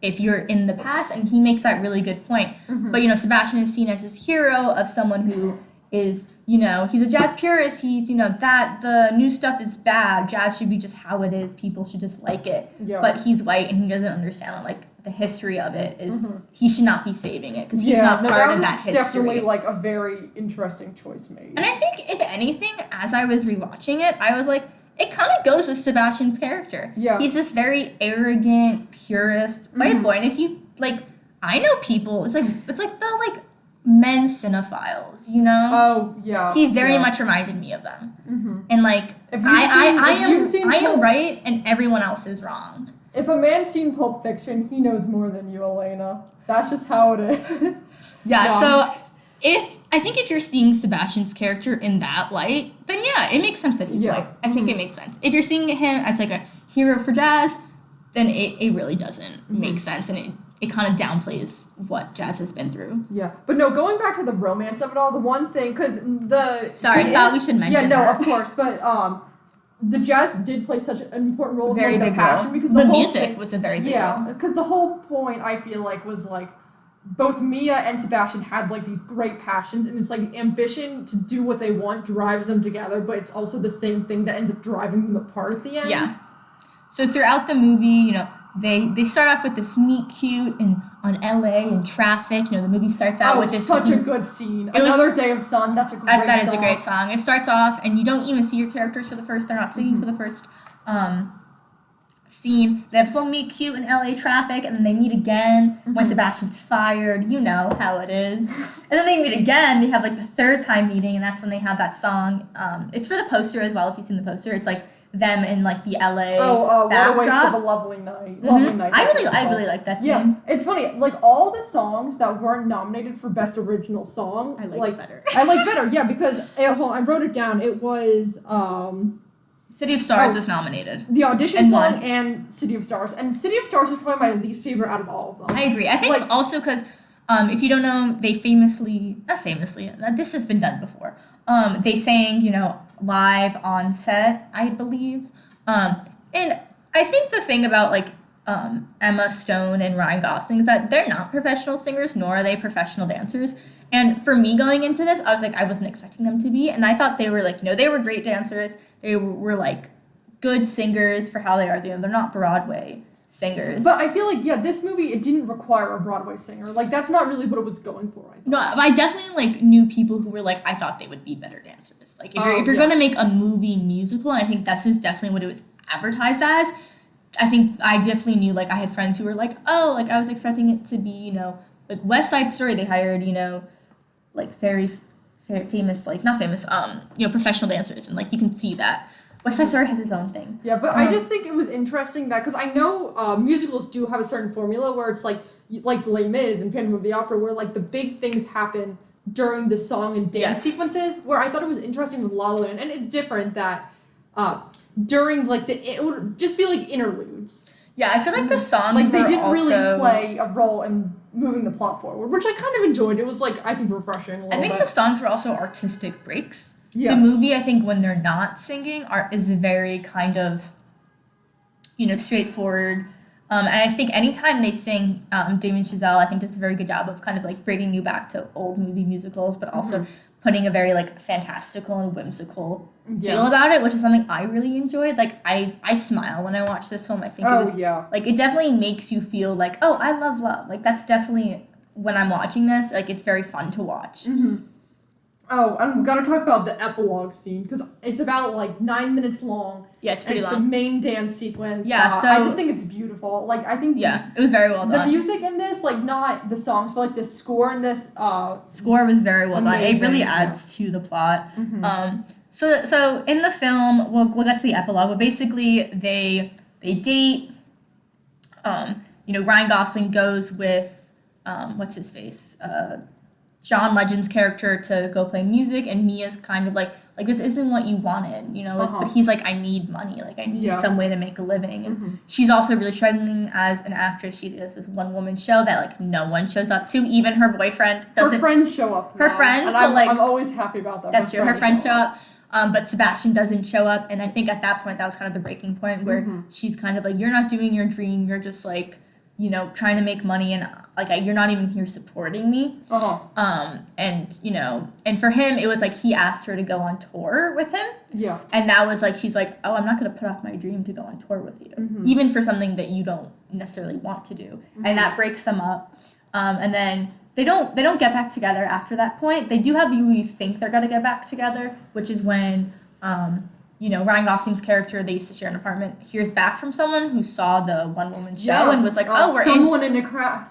if you're in the past, and he makes that really good point. But, Sebastian is seen as this hero of someone who is, he's a jazz purist, he's, that the new stuff is bad, jazz should be just how it is, people should just like it. Yeah. But he's white, and he doesn't understand that, the history of it is he should not be saving it, because he's not part of that history. Definitely, a very interesting choice made. And I think, if anything, as I was rewatching it, I was like, it kind of goes with Sebastian's character. Yeah. He's this very arrogant, purist white boy. And if you, I know people, it's like the, men cinephiles, Oh, yeah. He very much reminded me of them. And, I am right and everyone else is wrong. If a man's seen Pulp Fiction, he knows more than you, Elena. That's just how it is. Yeah, so if you're seeing Sebastian's character in that light, then yeah, it makes sense that he's white. I think it makes sense. If you're seeing him as a hero for jazz, then it really doesn't make sense, and it kind of downplays what jazz has been through. Yeah, but no, going back to the romance of it all, the one thing, because Sorry, I thought we should mention that. Yeah, no, of course, but the jazz did play such an important role in the passion, because the music was a very big role. Yeah, because the whole point, I feel was both Mia and Sebastian had like these great passions, and it's like ambition to do what they want drives them together, but it's also the same thing that ends up driving them apart at the end. Yeah. So throughout the movie, you know, they start off with this meet cute and on LA and traffic. You know, the movie starts out with this. Such a good scene. Another Day of Sun. That's a great song. That is a great song. It starts off, and you don't even see your characters for the first. They're not singing for the first scene. They have this little meet cute in LA traffic, and then they meet again when Sebastian's fired. You know how it is. And then they meet again. They have like the third time meeting, and that's when they have that song. It's for the poster as well. If you've seen the poster, it's like them in like the LA what backdrop. a waste of a lovely night. Lovely night. I really like that scene. Yeah, it's funny. Like all the songs that weren't nominated for Best Original Song, I like better. I like better. Yeah, because I wrote it down. It was City of Stars was nominated. The audition song and City of Stars. And City of Stars is probably my least favorite out of all of them. I agree. I think it's also because, if you don't know, they this has been done before. They sang, you know, live on set, I believe. And I think the thing about, like, Emma Stone and Ryan Gosling is that they're not professional singers, nor are they professional dancers. And for me going into this, I was like, I wasn't expecting them to be. And I thought they were, like, you know, they were great dancers. They were like, good singers for how they are. You know, they're not Broadway singers. But I feel like, this movie, it didn't require a Broadway singer. Like, that's not really what it was going for, I thought. No, I definitely, like, knew people who were like, I thought they would be better dancers. Like, if you're going to make a movie musical, and I think this is definitely what it was advertised as, I definitely knew, like, I had friends who were like, oh, like, I was expecting it to be, you know, like, West Side Story, they hired, you know, like, very famous, like, not famous, you know, professional dancers, and, like, you can see that. West Side Story has its own thing. Yeah, but I just think it was interesting that, because I know musicals do have a certain formula where it's, like Les Mis and Phantom of the Opera, where, like, the big things happen during the song and dance sequences, where I thought it was interesting with La La Land, and it's different that during, like, it would just be, like, interludes. Yeah, I feel like the songs like, they didn't really play a role in moving the plot forward, which I kind of enjoyed. It was, like, I think refreshing a little bit. I think the songs were also artistic breaks. Yeah. The movie, I think, when they're not singing, is very kind of, you know, straightforward. And I think anytime they sing, Damien Chazelle, I think does a very good job of kind of, like, bringing you back to old movie musicals, but also putting a very, like, fantastical and whimsical feel about it, which is something I really enjoyed. Like, I smile when I watch this film. I think it was, like, it definitely makes you feel like, oh, I love love. Like, that's definitely, when I'm watching this, like, it's very fun to watch. Mm-hmm. Oh, I'm gonna talk about the epilogue scene, because it's about, like, 9 minutes long. Yeah, it's pretty long. It's the main dance sequence. Yeah, I just think it's beautiful. Like, I think... Yeah, it was very well done. The music in this, like, not the songs, but, like, the score in this... score was very well done. It really adds to the plot. Mm-hmm. So in the film, we'll get to the epilogue, but basically they date. You know, Ryan Gosling goes with, what's his face? John Legend's character to go play music, and Mia's kind of like this isn't what you wanted, you know, like, but he's like, I need money, like, I need some way to make a living, and she's also really struggling as an actress. She does this one-woman show that, like, no one shows up to, even her boyfriend doesn't. Her friends show up. Her friends, and but, I'm always happy about that. That's true, her friends show up. But Sebastian doesn't show up, and I think at that point, that was kind of the breaking point where she's kind of like, you're not doing your dream, you're just, like, you know, trying to make money, and, like, you're not even here supporting me. And, you know, and for him, it was like he asked her to go on tour with him. Yeah. And that was like, she's like, oh, I'm not going to put off my dream to go on tour with you, even for something that you don't necessarily want to do. And that breaks them up. And then they don't get back together after that point. They do have you always think they're going to get back together, which is when, you know, Ryan Gosling's character, they used to share an apartment, hears back from someone who saw the one-woman show and was like, someone in the crowd.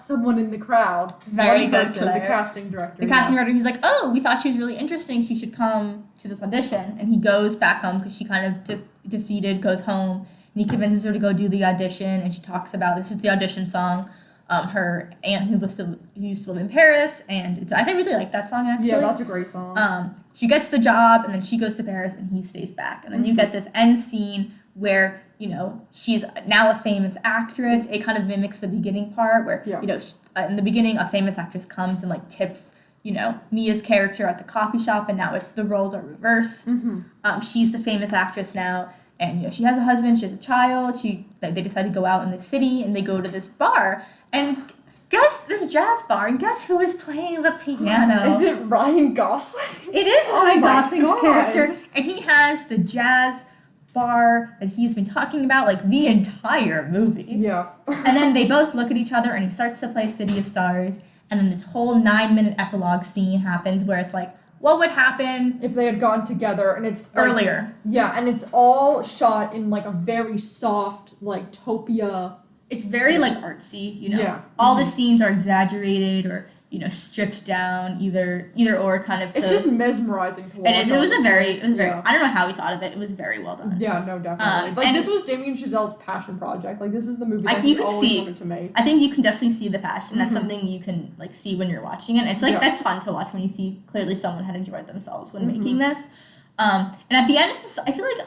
Very good person, the casting director. The casting director, he's like, oh, we thought she was really interesting. She should come to this audition. And he goes back home because she kind of defeated, goes home. And he convinces her to go do the audition. And she talks about, this is the audition song, her aunt who used to live in Paris, and I really like that song, actually. Yeah, that's a great song. She gets the job, and then she goes to Paris, and he stays back. And then you get this end scene where, you know, she's now a famous actress. It kind of mimics the beginning part where, you know, in the beginning, a famous actress comes and, like, tips, you know, Mia's character at the coffee shop, and now the roles are reversed. She's the famous actress now. And, you know, she has a husband, she has a child, they decide to go out in the city, and they go to this bar, and guess this this jazz bar, and guess who is playing the piano? Is it Ryan Gosling? It is Ryan Gosling's character, and he has the jazz bar that he's been talking about like the entire movie. Yeah. And then they both look at each other, and he starts to play City of Stars, and then this whole 9-minute epilogue scene happens where it's like, what would happen if they had gone together? And it's like, earlier. Yeah, and it's all shot in like a very soft, like topia. It's very like artsy, you know. Yeah. All the scenes are exaggerated or, you know, stripped down, either or kind of. It's just mesmerizing to watch. It was very. I don't know how he thought of it. It was very well done. Yeah, no, definitely. This was Damien Chazelle's passion project. Like, this is the movie that he always wanted to make. I think you can definitely see the passion. That's something you can like see when you're watching it. It's like that's fun to watch when you see clearly someone had enjoyed themselves when making this. And at the end,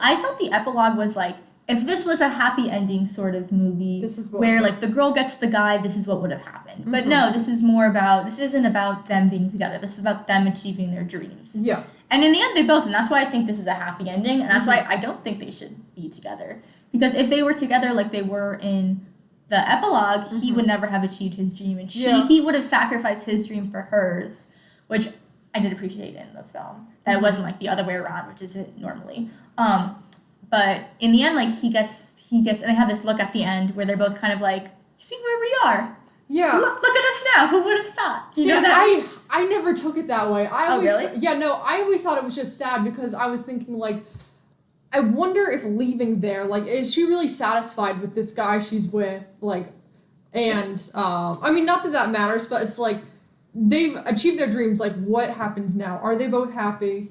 I felt the epilogue was like, if this was a happy ending sort of movie where like the girl gets the guy, this is what would have happened. But no, this isn't about them being together. This is about them achieving their dreams. Yeah. And in the end, they both, and that's why I think this is a happy ending, and that's why I don't think they should be together. Because if they were together like they were in the epilogue, he would never have achieved his dream, and he would have sacrificed his dream for hers, which I did appreciate in the film. That it wasn't like the other way around, which is it normally. But in the end, like, he gets, and they have this look at the end where they're both kind of like, see where we are. Yeah. Look at us now. Who would have thought? See, I never took it that way. I always, really? I always thought it was just sad because I was thinking, like, I wonder if leaving there, like, is she really satisfied with this guy she's with? Like, and, I mean, not that matters, but it's like, they've achieved their dreams. Like, what happens now? Are they both happy?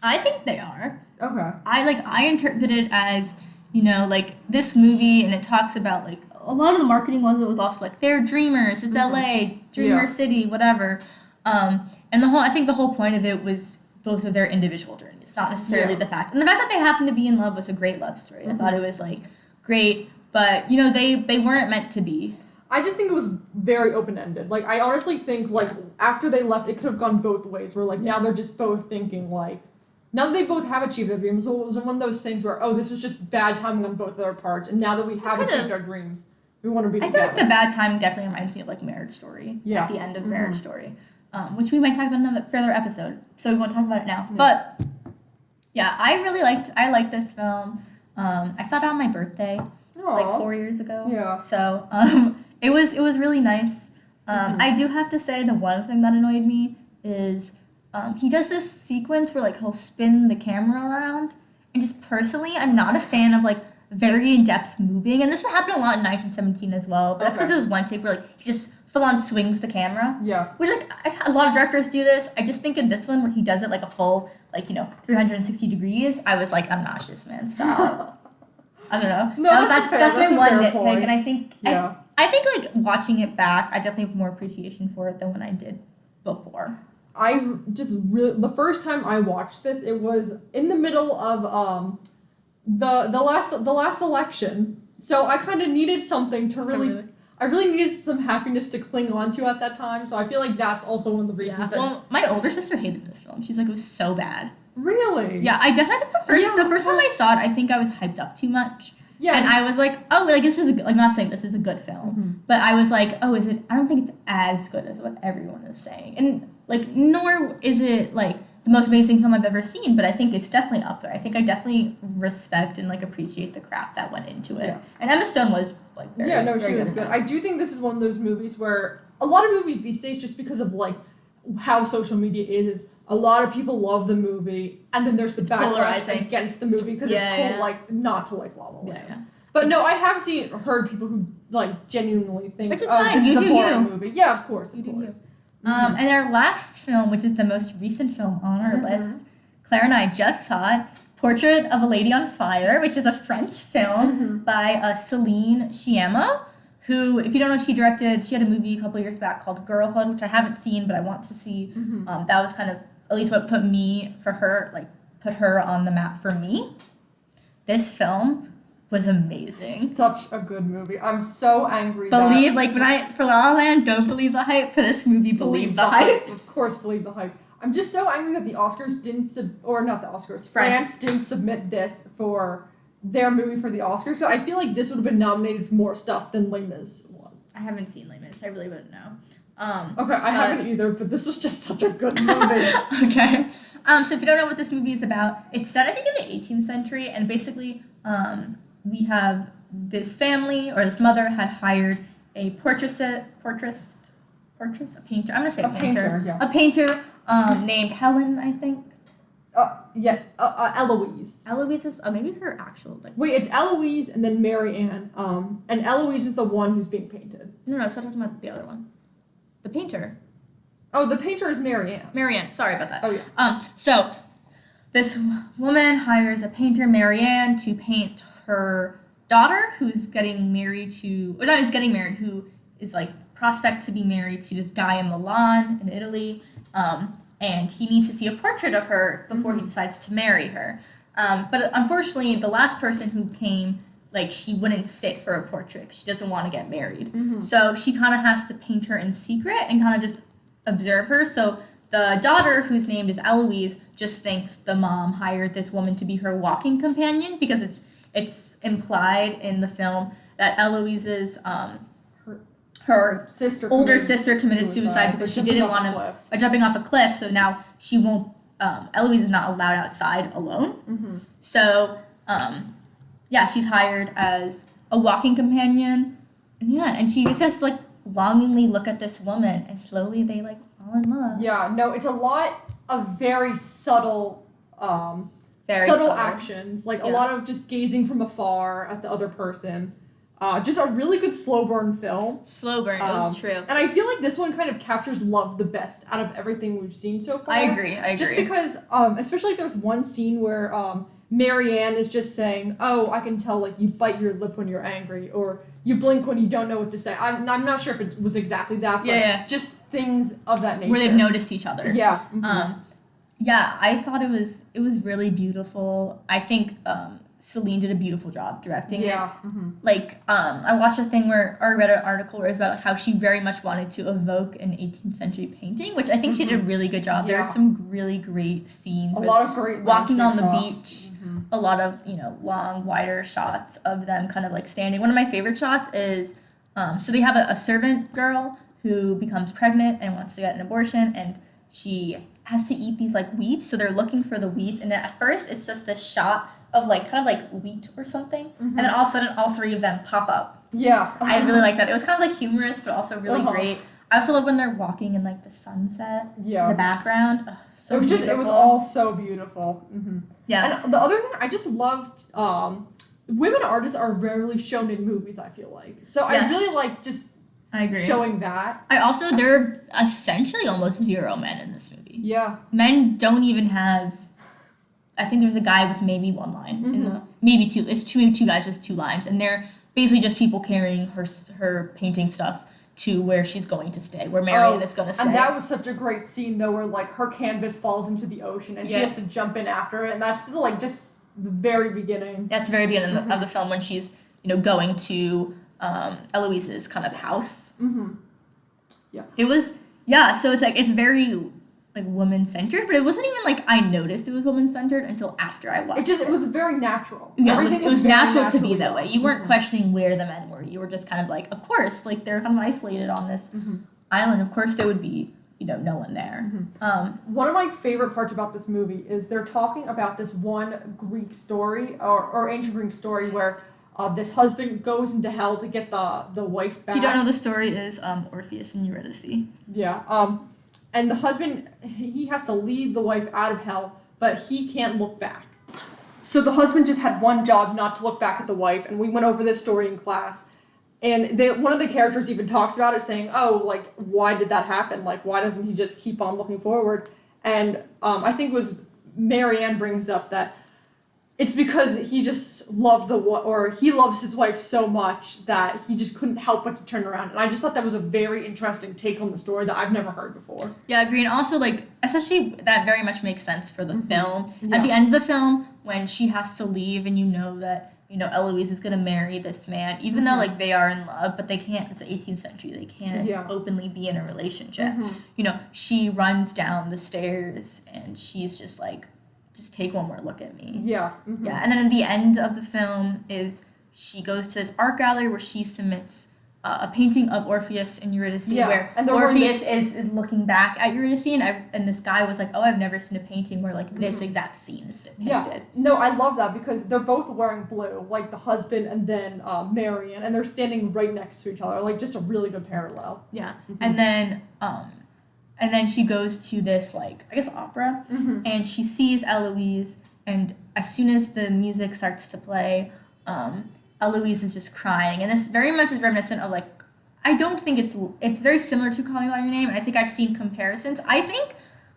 I think they are. Okay. I interpret it as, you know, like, this movie, and it talks about, like, a lot of the marketing was also, like, they're dreamers, it's LA, dreamer city, whatever. And I think the whole point of it was both of their individual journeys, not necessarily the fact. And the fact that they happened to be in love was a great love story. I thought it was, like, great, but, you know, they weren't meant to be. I just think it was very open-ended. Like, I honestly think, like, after they left, it could have gone both ways, where, like, now they're just both thinking, like, now that they both have achieved their dreams, it was one of those things where, this was just bad timing on both of their parts, and now that we have achieved our dreams, we want to be together. I feel like the bad timing definitely reminds me of, like, Marriage Story. Yeah. At the end of Marriage Story. Which we might talk about in another further episode, so we won't talk about it now. Yeah. But, yeah, I liked this film. I saw it on my birthday, like 4 years ago. Yeah. So, it was really nice. I do have to say the one thing that annoyed me is... he does this sequence where, like, he'll spin the camera around, and just personally, I'm not a fan of, like, very in-depth moving, and this would happen a lot in 1917 as well, but that's because it was one take where, like, he just full-on swings the camera. Yeah. Which, like, a lot of directors do this. I just think in this one, where he does it, like, a full, like, you know, 360 degrees, I was like, I'm nauseous, man, stop. I don't know. No, that's my one nitpick, point. And I think, I think, like, watching it back, I definitely have more appreciation for it than when I did before. I just really, the first time I watched this, it was in the middle of the last election, so I kind of needed something to really, I really needed some happiness to cling on to at that time. So I feel like that's also one of the reasons. Yeah. Well, my older sister hated this film. She's like, it was so bad. Really? Yeah, I definitely think the first time I saw it, I think I was hyped up too much. Yeah. And I was like, oh, like, this is like, not saying this is a good film, but I was like, oh, is it? I don't think it's as good as what everyone is saying, and. Like, nor is it, like, the most amazing film I've ever seen, but I think it's definitely up there. I think I definitely respect and, like, appreciate the craft that went into it. Yeah. And Emma Stone was, like, very good. She was good. I do think this is one of those movies where a lot of movies these days, just because of, like, how social media is a lot of people love the movie, and then there's the backlash against the movie because it's cool, like, not to like La La Land. Yeah. But no, I have heard people who, like, genuinely think, this is a boring movie. Yeah, of course, of course. And our last film, which is the most recent film on our list, Claire and I just saw it, Portrait of a Lady on Fire, which is a French film by Celine Sciamma, who, if you don't know, she had a movie a couple years back called Girlhood, which I haven't seen, but I want to see. That was kind of, at least what put her on the map for me. This film was amazing. Such a good movie. I'm so angry. For La La Land, don't believe the hype. For this movie, believe the hype. Of course, believe the hype. I'm just so angry that the Oscars France didn't submit this for their movie for the Oscars. So I feel like this would have been nominated for more stuff than Les Mis was. I haven't seen Les Mis. I really wouldn't know. Okay, I haven't either, but this was just such a good movie. Okay. So if you don't know what this movie is about, it's set, I think, in the 18th century, and basically, we have this family, or this mother had hired a painter. I'm gonna say painter. Yeah. A painter, named Helen, I think. Eloise. Eloise is maybe her actual Wait, it's Eloise and then Mary Ann. And Eloise is the one who's being painted. No, so I'm talking about the other one. The painter. Oh, the painter is Mary Ann. Mary Ann, sorry about that. Oh yeah. So this woman hires a painter, Mary Ann, to paint her daughter, who's getting married to, who is like prospects to be married to this guy in Milan, in Italy. And he needs to see a portrait of her before he decides to marry her. But unfortunately, the last person who came, she wouldn't sit for a portrait because she doesn't want to get married. So she kind of has to paint her in secret and kind of just observe her. So the daughter, whose name is Eloise, just thinks the mom hired this woman to be her walking companion because it's implied in the film that Eloise's her older sister committed suicide because she didn't want to by jumping off a cliff. So now she won't. Eloise is not allowed outside alone. So she's hired as a walking companion, and she just has to longingly look at this woman, and slowly they fall in love. Yeah, no, it's a lot of very subtle, subtle actions, a lot of just gazing from afar at the other person. Just a really good slow burn film. Slow burn, it was true. And I feel like this one kind of captures love the best out of everything we've seen so far. I agree. Just because, especially there's one scene where Mary Ann is just saying, "Oh, I can tell you bite your lip when you're angry, or you blink when you don't know what to say." I'm not sure if it was exactly that, but just things of that nature. Where they've noticed each other. Yeah. I thought it was really beautiful. I think Celine did a beautiful job directing it. I watched a thing or read an article where it was about how she very much wanted to evoke an 18th century painting, which I think she did a really good job. There are some really great scenes. A lot of great walking on the shots. beach. A lot of, long, wider shots of them kind of standing. One of my favorite shots is, so they have a servant girl who becomes pregnant and wants to get an abortion, and she has to eat these wheats, so they're looking for the wheats, and at first it's just this shot of wheat or something, and then all of a sudden all three of them pop up. Yeah. I really like that. It was kind of humorous, but also really great. I also love when they're walking in the sunset in the background. Oh, so beautiful. It was all so beautiful. Yeah. And the other thing I just loved, women artists are rarely shown in movies, I feel like. So I really I agree. Showing that. There are essentially almost zero men in this movie. Yeah. Men don't even have. I think there's a guy with maybe one line, maybe two. It's two guys with two lines, and they're basically just people carrying her painting stuff to where she's going to stay, where Marion is going to stay. And that was such a great scene, though, where her canvas falls into the ocean, and she has to jump in after it, and that's still just the very beginning. That's the very beginning of the film when she's going to Eloise's kind of house. Yeah. It was so it's very woman-centered, but it wasn't even I noticed it was woman-centered until after I watched it. It was very natural. Yeah, it was natural to be that way. You weren't questioning where the men were. You were just kind of of course, they're kind of isolated on this island. Of course there would be, no one there. One of my favorite parts about this movie is they're talking about this one Greek story, or ancient Greek story, where this husband goes into hell to get the wife back. If you don't know, the story is Orpheus and Eurydice. Yeah. And the husband, he has to lead the wife out of hell, but he can't look back. So the husband just had one job, not to look back at the wife, and we went over this story in class. And one of the characters even talks about it, saying, why did that happen? Why doesn't he just keep on looking forward? And I think it was Mary Ann brings up that it's because he just he loves his wife so much that he just couldn't help but to turn around. And I just thought that was a very interesting take on the story that I've never heard before. Yeah, I agree. And also, especially that very much makes sense for the film. Yeah. At the end of the film, when she has to leave and that, Eloise is going to marry this man, even though, they are in love, but they can't, it's the 18th century, they can't openly be in a relationship. She runs down the stairs and she's just just take one more look at me. Yeah. Yeah, and then at the end of the film is she goes to this art gallery where she submits a painting of Orpheus and Eurydice where Orpheus is looking back at Eurydice, and this guy was like, oh, I've never seen a painting where like this exact scene is depicted. Yeah. No, I love that because they're both wearing blue, like the husband and then Marian, and they're standing right next to each other, like just a really good parallel. Yeah. And then she goes to this like I guess opera, and she sees Eloise, and as soon as the music starts to play, Eloise is just crying, and this very much is reminiscent of like, I don't think it's very similar to Call Me by Your Name, and I think I've seen comparisons. I think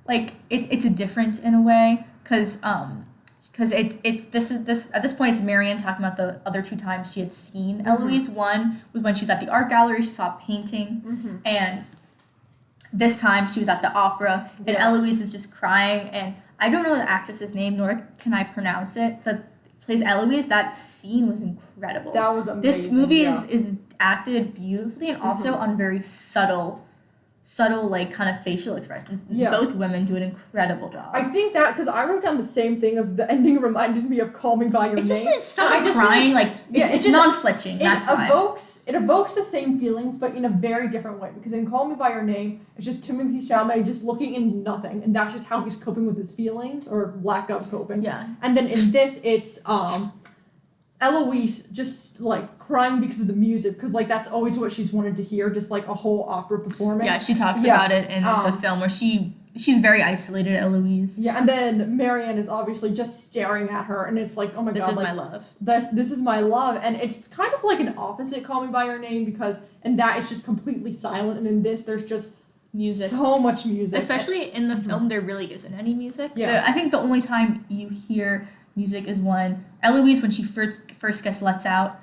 like it's different in a way because it's at this point it's Marian talking about the other two times she had seen Eloise. One was when she was at the art gallery, she saw a painting, and this time she was at the opera, and Eloise is just crying, and I don't know the actress's name, nor can I pronounce it, but plays Eloise. That scene was incredible. That was amazing. This movie is acted beautifully and also on very subtle like kind of facial expressions. Both women do an incredible job. I think that because I wrote down the same thing of the ending reminded me of Call Me by Your Name. It's so crying, like it's non-flinching. It evokes the same feelings, but in a very different way. Because in Call Me by Your Name, it's just Timothée Chalamet just looking in nothing, and that's just how he's coping with his feelings or lack of coping. Yeah. And then in this, it's Eloise just like crying because of the music, because like that's always what she's wanted to hear, just like a whole opera performing. Yeah, she talks about it in the film where she's very isolated, Eloise. Yeah, and then Marianne is obviously just staring at her, and it's like, oh my god, this is like, my love. This is my love, and it's kind of like an opposite Call Me by Your Name, because in that it's just completely silent, and in this there's just music, so much music. Especially in the film, there really isn't any music. Yeah, I think the only time you hear music is when Eloise, when she first gets lets out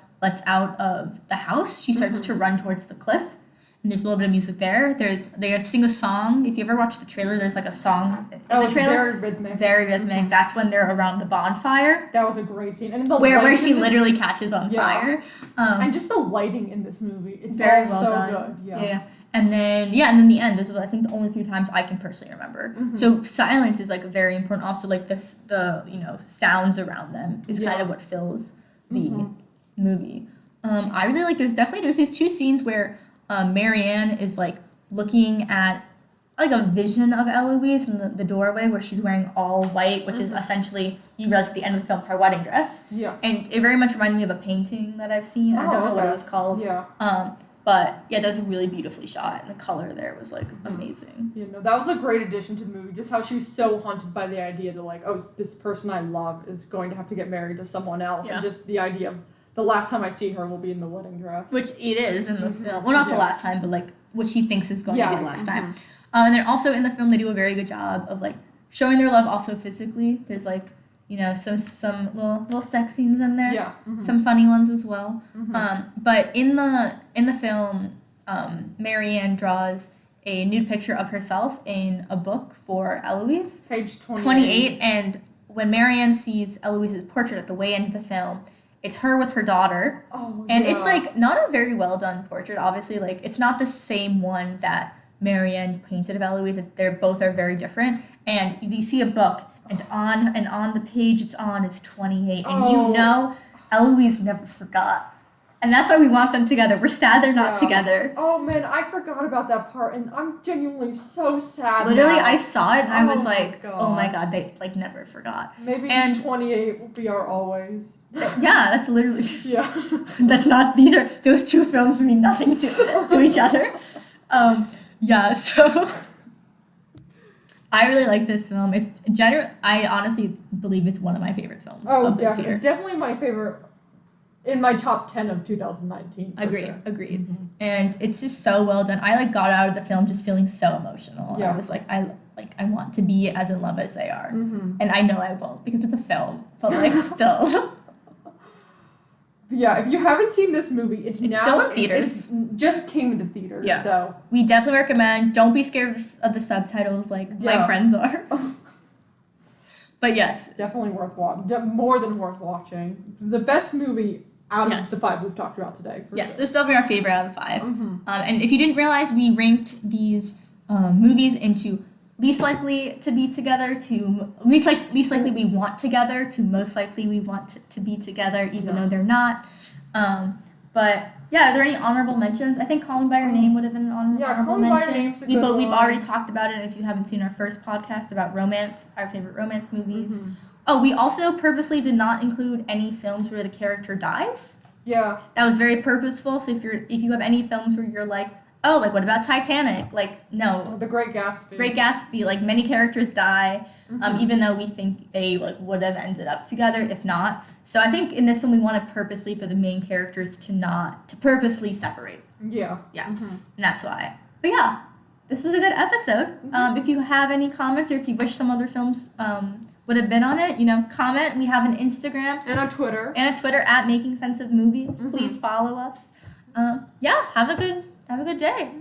of the house, she starts to run towards the cliff, and there's a little bit of music there. They sing a song. If you ever watch the trailer, there's like a song in the trailer. Very rhythmic. That's when they're around the bonfire. That was a great scene, and where she literally catches on fire. And just the lighting in this movie, it's very well so done. Good. Yeah. And then the end. This was, I think, the only 3 times I can personally remember. So silence is like very important. Also, like the sounds around them is kind of what fills the movie. I really like. There's these 2 scenes where Marianne is like looking at like a vision of Eloise in the doorway where she's wearing all white, which is essentially, you realize at the end of the film, her wedding dress. Yeah. And it very much reminded me of a painting that I've seen. I don't know what it was called. Yeah. But yeah, that was really beautifully shot, and the color there was like amazing. Yeah, no, that was a great addition to the movie. Just how she was so haunted by the idea that like, oh, this person I love is going to have to get married to someone else, and just the idea of the last time I see her will be in the wedding dress. Which it is in the film. Well, not the last time, but like what she thinks is going to be the last time. And then also in the film, they do a very good job of like showing their love also physically. There's like, some little sex scenes in there. Yeah. Some funny ones as well. But in the film, Marianne draws a nude picture of herself in a book for Eloise. Page 28. And when Marianne sees Eloise's portrait at the way end of the film, it's her with her daughter. Oh, and it's like not a very well done portrait, obviously. Like it's not the same one that Marianne painted of Eloise. They both are very different. And you see a book, and on the page it's on is 28, and Eloise never forgot. And that's why we want them together. We're sad they're not together. Oh man, I forgot about that part, and I'm genuinely so sad. Literally, I saw it and I was like, oh my god, they like never forgot. Maybe 28 will be our always. Yeah, that's literally. Yeah. That's not. Those 2 films mean nothing to each other. So I really like this film. I honestly believe it's one of my favorite films of this year. It's definitely my favorite in my top 10 of 2019. Agreed. And it's just so well done. I got out of the film just feeling so emotional. Yeah. I was like, I want to be as in love as they are. And I know I won't because it's a film, but still. Yeah, if you haven't seen this movie, it's now still in theaters. It just came into theaters. Yeah. So we definitely recommend. Don't be scared of the subtitles like my friends are. But yes, definitely worth watching. More than worth watching. The best movie out of the 5 we've talked about today. Yes, sure. This is definitely our favorite out of 5. And if you didn't realize, we ranked these movies into least likely to be together to least likely we want together to most likely we want to be together even though they're not. But yeah, are there any honorable mentions? I think Call Me by Your Name would have been an honorable mention. But we've already talked about it. If you haven't seen our first podcast about romance, our favorite romance movies. Mm-hmm. Oh, we also purposely did not include any films where the character dies. Yeah. That was very purposeful. So if you have any films where you're like, oh, like what about Titanic? Like, no. The Great Gatsby. Great Gatsby, like many characters die, even though we think they like would have ended up together if not. So I think in this film we wanted purposely for the main characters to purposely separate. Yeah. Yeah. Mm-hmm. And that's why. But yeah, this was a good episode. Mm-hmm. If you have any comments or if you wish some other films would have been on it, comment. We have an Instagram. And a Twitter. at Makingsenseofmovies. Mm-hmm. Please follow us. Yeah, have a good day.